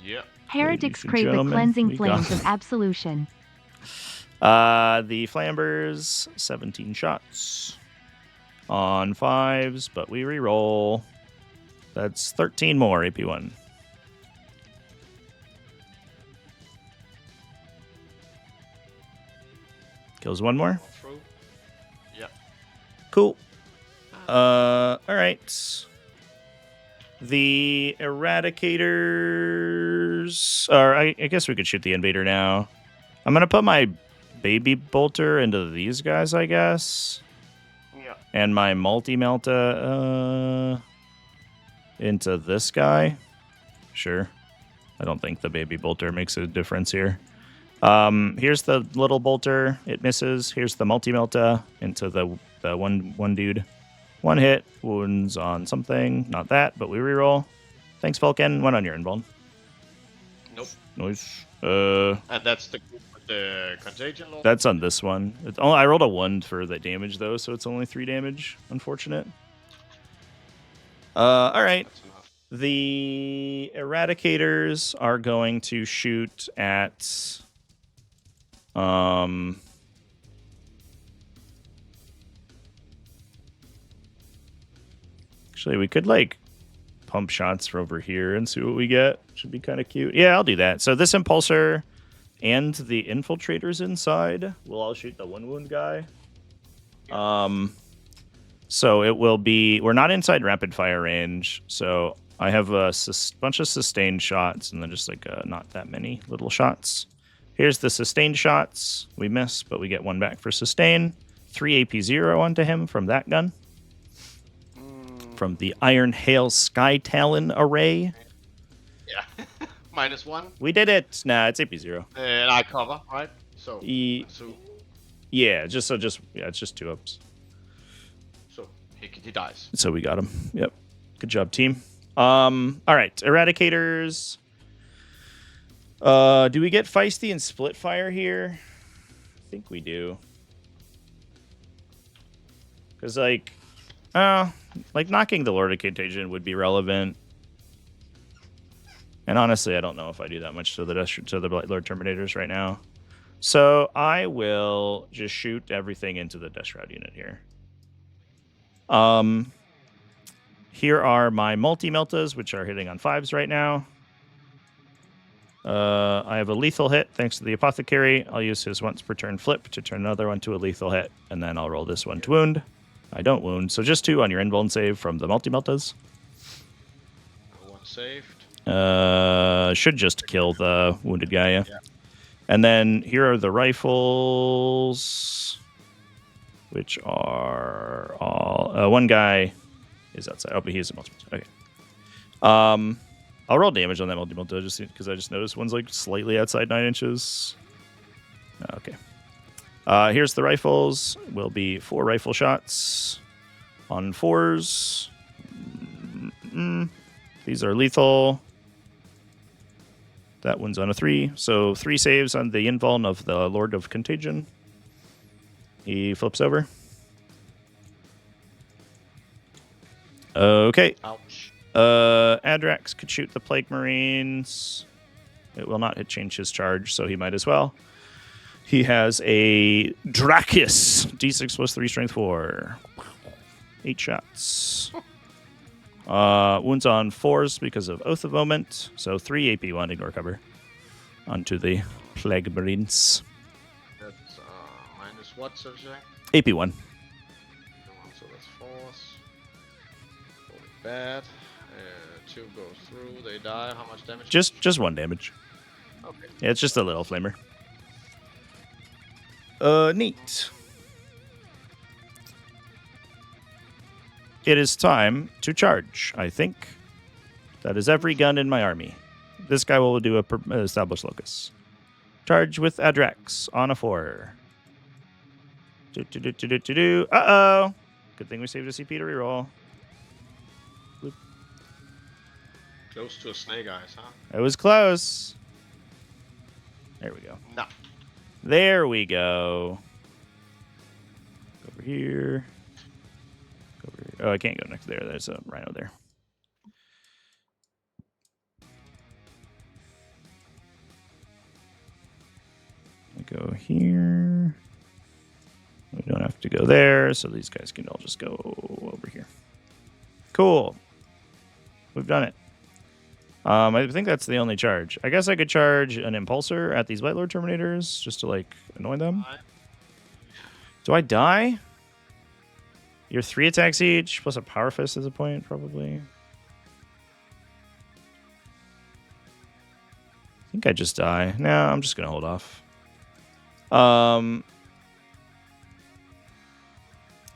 Yep. Heretics crave the cleansing flames of absolution. The Flambers, 17 shots on 5s, but we reroll. That's 13 more AP1. Kills 1 more. Yep. Cool. All right. The Eradicator invaders. Or I guess we could shoot the invader now. I'm going to put my baby bolter into these guys, I guess. Yeah. And my multi-melta into this guy. Sure. I don't think the baby bolter makes a difference here. Here's the little bolter. It misses. Here's the multi-melta into the one dude. One hit. Wounds on something. Not that, but we reroll. Thanks, Falcon. One on your inbound. Nope. Nice. And that's the group with the contagion law? That's on this one. I rolled a 1 for the damage, though, so it's only 3 damage. Unfortunate. All right. That's enough. The Eradicators are going to shoot at... Actually, we could, like, pump shots for over here and see what we get. Should be kind of cute. Yeah, I'll do that. So this Impulsor and the Infiltrators inside will all shoot the 1 wound guy. So it will be... We're not inside rapid fire range, so I have a bunch of sustained shots and then just, like, not that many little shots. Here's the sustained shots. We miss, but we get 1 back for sustain. 3 AP0 onto him from that gun. From the Iron Hail Sky Talon array. Yeah. -1. We did it. Nah, it's AP0. And I cover, right? So, yeah, it's just 2 ups. So he dies. So we got him. Yep. Good job, team. All right, Eradicators. Do we get Feisty and Split Fire here? I think we do. Because, like knocking the Lord of Contagion would be relevant. And honestly, I don't know if I do that much to the Lord Terminators right now. So I will just shoot everything into the Death Shroud unit here. Here are my multi-meltas, which are hitting on 5s right now. I have a lethal hit thanks to the Apothecary. I'll use his once per turn flip to turn another one to a lethal hit, and then I'll roll this one to wound. I don't wound, so just 2 on your invuln save from the multi-meltas. 1 saved. Should just kill the wounded guy, yeah. And then here are the rifles, which are all... one guy is outside. Oh, but he is a multi-melta. Okay. I'll roll damage on that multi-melta just because I just noticed one's like slightly outside 9 inches. Okay. Here's the rifles. Will be 4 rifle shots on 4s. These are lethal. That one's on a 3. So 3 saves on the invuln of the Lord of Contagion. He flips over. Okay. Ouch. Adrax could shoot the Plague Marines. It will not change his charge, so he might as well. He has a Dracus. D6 plus 3, strength 4. 8 shots. Wounds on 4s because of Oath of Moment. So 3 AP1, ignore cover. Onto the Plague Marines. That's minus what, so to say? AP1. So that's force. Really bad. 2 goes through, they die. How much damage? Just 1 damage. Okay. Yeah, it's just a little flamer. Neat. It is time to charge, I think. That is every gun in my army. This guy will do a established locus. Charge with Adrax on a 4. Uh-oh. Good thing we saved a CP to reroll. Bloop. Close to a snake eyes, huh? It was close. There we go. No. There we go. Go over here. Go over here. Oh, I can't go next there. There's a rhino there. I go here. We don't have to go there, so these guys can all just go over here. Cool. We've done it. I think that's the only charge. I guess I could charge an Impulsor at these Blight Lord Terminators just to, like, annoy them. Do I die? You're 3 attacks each, plus a Power Fist as a point, probably. think I just die. No, I'm just gonna hold off.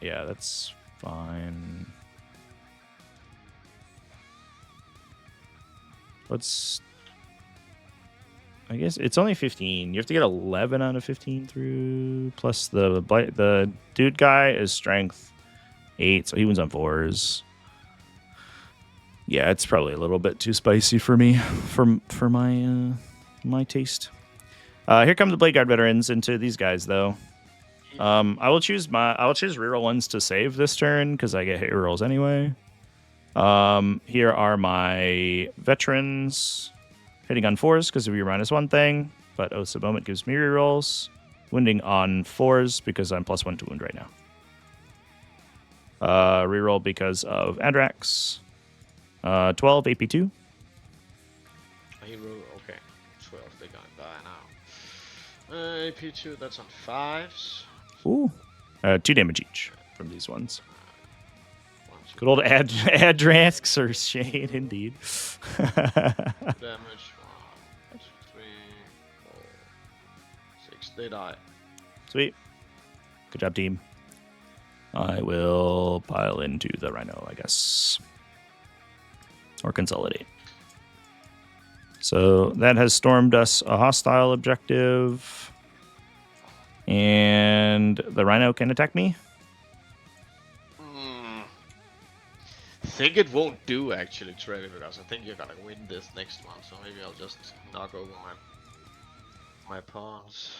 Yeah, that's fine. I guess it's only 15. You have to get 11 out of 15 through. Plus the dude guy is strength 8, so he wins on 4s. Yeah, it's probably a little bit too spicy for me, for my taste. Here come the Blade Guard veterans into these guys though. I will choose reroll ones to save this turn because I get hit rerolls anyway. Here are my veterans hitting on 4s because of your -1 thing, but Oaths of Moment gives me rerolls. Wounding on 4s because I'm +1 to wound right now. Reroll because of Adrax. 12 AP2. Hero, okay. 12, they're gonna die now. AP2, that's on 5s. Ooh. 2 damage each from these ones. 1, 2, Good old Adrax or Shade, indeed. damage. 1, 2, 3, 4, 6. They die. Sweet. Good job, team. I will pile into the Rhino, I guess. Or consolidate. So that has stormed us a hostile objective. And the Rhino can attack me. Think it won't do actually, Trevi, because I think you're gonna win this next one. So maybe I'll just knock over my pawns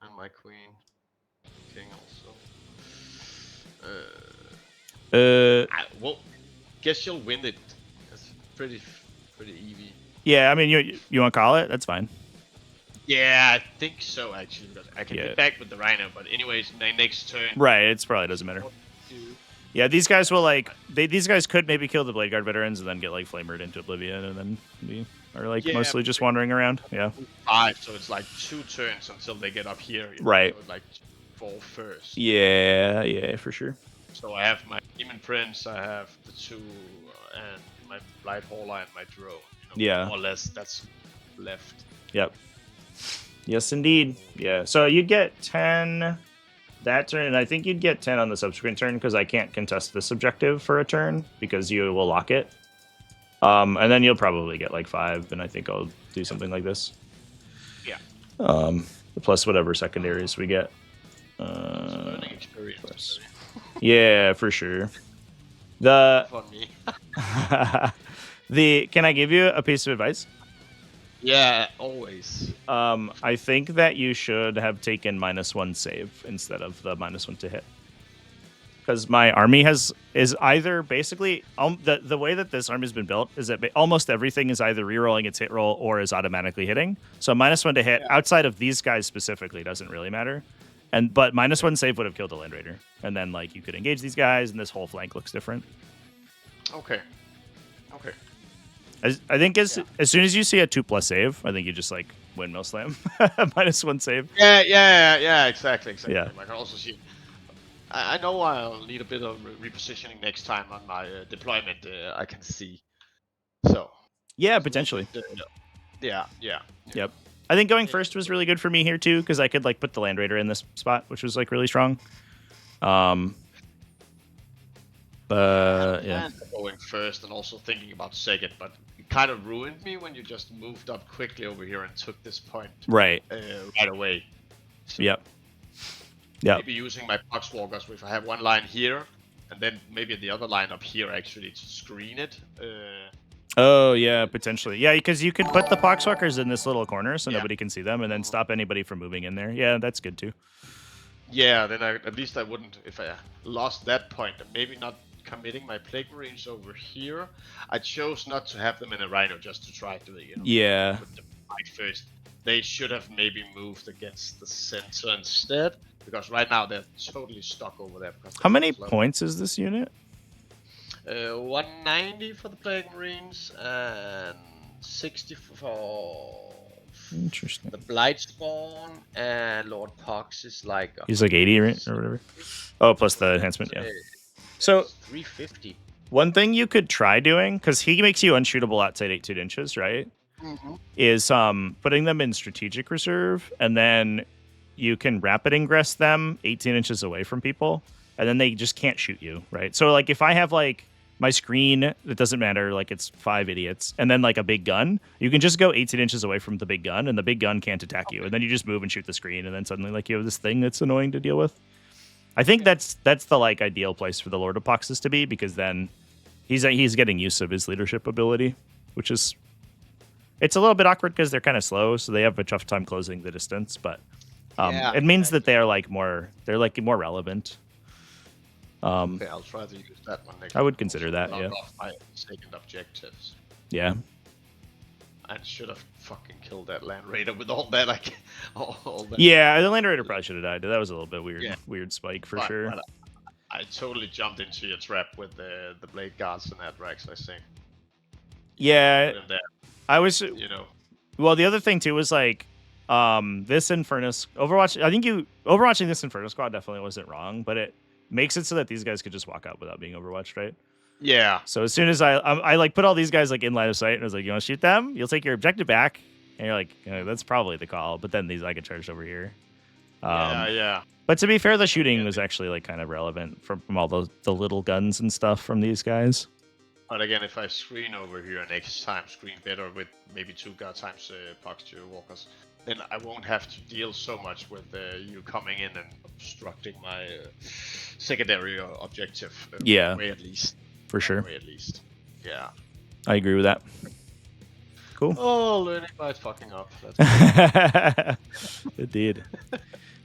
and my queen, king also. Well, guess you'll win it. It's pretty easy. Yeah, I mean, you want to call it? That's fine. Yeah, I think so actually, because I can get back with the Rhino. But anyways, my next turn. Right, it probably doesn't matter. Yeah, these guys will these guys could maybe kill the Blade Guard veterans and then get like flamered into oblivion and then be mostly just wandering around. Yeah. 5, so it's like 2 turns until they get up here. Right. So like 4 first. Yeah, for sure. So I have my Demon Prince, I have the 2, and my Blight Hauler and my Drone. Yeah. More or less, that's left. Yep. Yes, indeed. Yeah. So you'd get 10 that turn, and I think you'd get 10 on the subsequent turn because I can't contest this objective for a turn because you will lock it. And then you'll probably get like 5, and I think I'll do something like this. Yeah. Plus whatever secondaries we get. Learning experience. Yeah, for sure. The can I give you a piece of advice? Yeah, always. I think that you should have taken -1 save instead of the -1 to hit. Because my army is either basically the way that this army has been built is that almost everything is either rerolling its hit roll or is automatically hitting. So -1 to hit outside of these guys specifically doesn't really matter. But -1 save would have killed the Land Raider, and then like you could engage these guys, and this whole flank looks different. Okay. I think as soon as you see a 2+ save, I think you just like windmill slam -1 save. Yeah, exactly. Yeah. I can also see. I know I'll need a bit of repositioning next time on my deployment. I can see. So. Yeah, potentially. Yeah. Yep. I think going first was really good for me here too, because I could like put the Land Raider in this spot, which was like really strong. Yeah. Going first and also thinking about second, but it kind of ruined me when you just moved up quickly over here and took this point right away. So Yep. Maybe using my Poxwalkers, if I have one line here, and then maybe the other line up here actually to screen it. Oh yeah, potentially. Yeah, because you could put the Poxwalkers in this little corner so nobody can see them, and then stop anybody from moving in there. Yeah, that's good too. Yeah, then at least I wouldn't, if I lost that point, and maybe not committing my Plague Marines over here. I chose not to have them in a Rhino just to try to, yeah, put them right first. They should have maybe moved against the center instead, because right now they're totally stuck over there. How many points is this unit? 190 for the Plague Marines and 60 for Interesting. the Blight Spawn, and Lord Pox is like... He's like 80 right? Or whatever. Oh, plus the enhancement, yeah. So 350. One thing you could try doing, because he makes you unshootable outside 18 inches, right? is putting them in strategic reserve, and then you can rapid ingress them 18 inches away from people, and then they just can't shoot you, right? So like if I have like my screen, it doesn't matter, like it's 5 idiots, and then like a big gun, you can just go 18 inches away from the big gun, and the big gun can't attack you, and then you just move and shoot the screen, and then suddenly like you have this thing that's annoying to deal with. I think that's the like ideal place for the Lord of Poxes to be, because then he's getting use of his leadership ability, which is, it's a little bit awkward because they're kind of slow, so they have a tough time closing the distance, but it means that they're like more relevant. Okay, I'll try to use that one next. I would consider that, yeah. Off my second objectives. Yeah. I should have fucking killed that Land Raider with all that. Like, all that. Yeah, the Land Raider probably should have died. That was a little bit weird, weird spike for sure. But I totally jumped into your trap with the blade guards and that, Rex, I think. Yeah, I was. You know. Well, the other thing too was like, this Infernus Overwatch. I think overwatching this Inferno squad definitely wasn't wrong, but it makes it so that these guys could just walk out without being overwatched, right? Yeah. So as soon as I like put all these guys like in line of sight, and I was like, you want to shoot them? You'll take your objective back, and you're like, that's probably the call. But then these I get charged over here. Yeah. But to be fair, the shooting was actually like kind of relevant from all the little guns and stuff from these guys. But again, if I screen over here next time, screen better with maybe 2 guard times Pox walkers, then I won't have to deal so much with you coming in and obstructing my secondary objective. Yeah. Way at least. For sure. Way at least. Yeah. I agree with that. Cool. Oh, learning by fucking up. That's Indeed.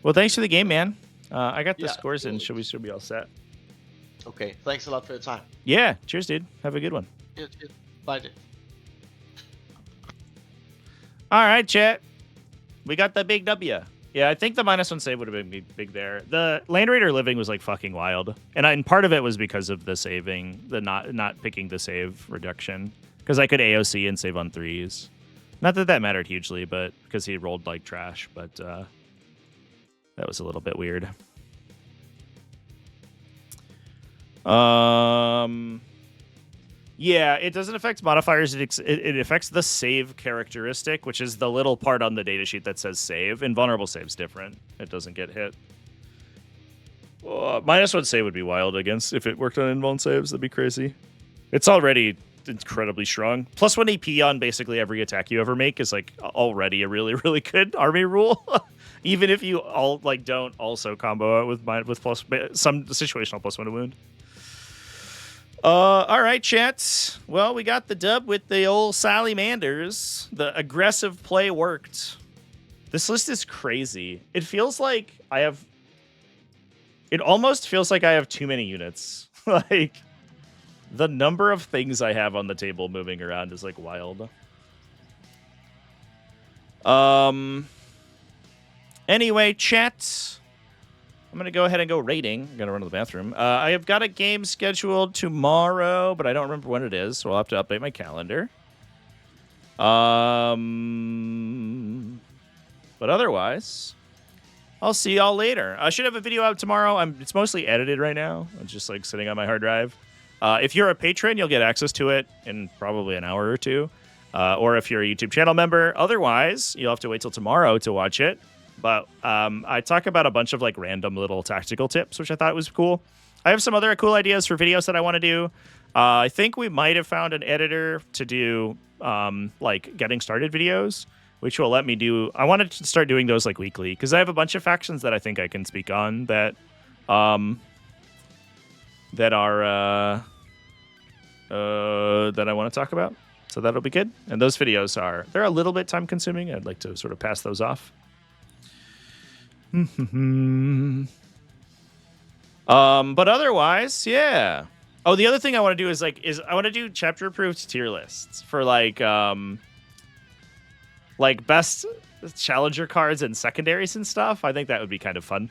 Well, thanks for the game, man. I got the scores in. Cool. Should be all set? Okay. Thanks a lot for your time. Yeah. Cheers, dude. Have a good one. Bye, dude. All right, chat. We got the big W. Yeah, I think the -1 save would have been big there. The Land Raider living was like fucking wild, and part of it was because of the saving, the not picking the save reduction, because I could AOC and save on 3s. Not that that mattered hugely, but because he rolled like trash. But that was a little bit weird. Yeah, it doesn't affect modifiers. It affects the save characteristic, which is the little part on the datasheet that says save. Invulnerable save's different. It doesn't get hit. -1 save would be wild against if it worked on invuln saves. That'd be crazy. It's already incredibly strong. +1 AP on basically every attack you ever make is like already a really, really good army rule. Even if you all like don't also combo it with some situational +1 to wound. All right, chat. Well, we got the dub with the old Salamanders. The aggressive play worked. This list is crazy. It feels like it almost feels like I have too many units. Like, the number of things I have on the table moving around is like wild. Anyway, chat. I'm going to go ahead and go raiding. I'm going to run to the bathroom. I have got a game scheduled tomorrow, but I don't remember when it is, so I'll have to update my calendar. But otherwise, I'll see y'all later. I should have a video out tomorrow. It's mostly edited right now. It's just like sitting on my hard drive. If you're a patron, you'll get access to it in probably an hour or two. Or if you're a YouTube channel member. Otherwise, you'll have to wait till tomorrow to watch it. But I talk about a bunch of like random little tactical tips, which I thought was cool. I have some other cool ideas for videos that I want to do. I think we might have found an editor to do like getting started videos, which will let me do. I wanted to start doing those like weekly because I have a bunch of factions that I think I can speak on that are that I want to talk about. So that'll be good. And those videos they're a little bit time consuming. I'd like to sort of pass those off. But otherwise, yeah. Oh, the other thing I want to do is I want to do chapter approved tier lists for like best challenger cards and secondaries and stuff. I think that would be kind of fun.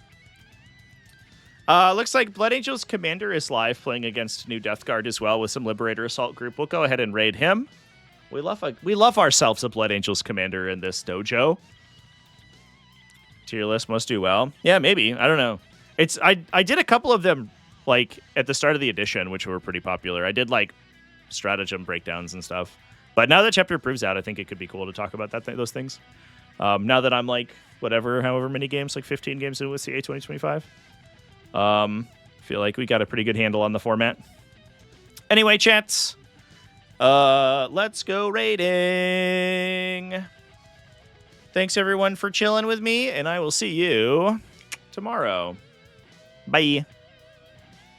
Looks like Blood Angel's commander is live playing against New Death Guard as well with some Liberator Assault group. We'll go ahead and raid him. We love ourselves a Blood Angel's commander in this dojo. Tier list must do well. Yeah, maybe. I don't know. I did a couple of them like at the start of the edition, which were pretty popular. I did like stratagem breakdowns and stuff. But now that Chapter Approve's out, I think it could be cool to talk about those things. Now that I'm like, however many games, like 15 games in with CA 2025. Feel like we got a pretty good handle on the format. Anyway, chats, let's go raiding. Thanks, everyone, for chilling with me, and I will see you tomorrow. Bye.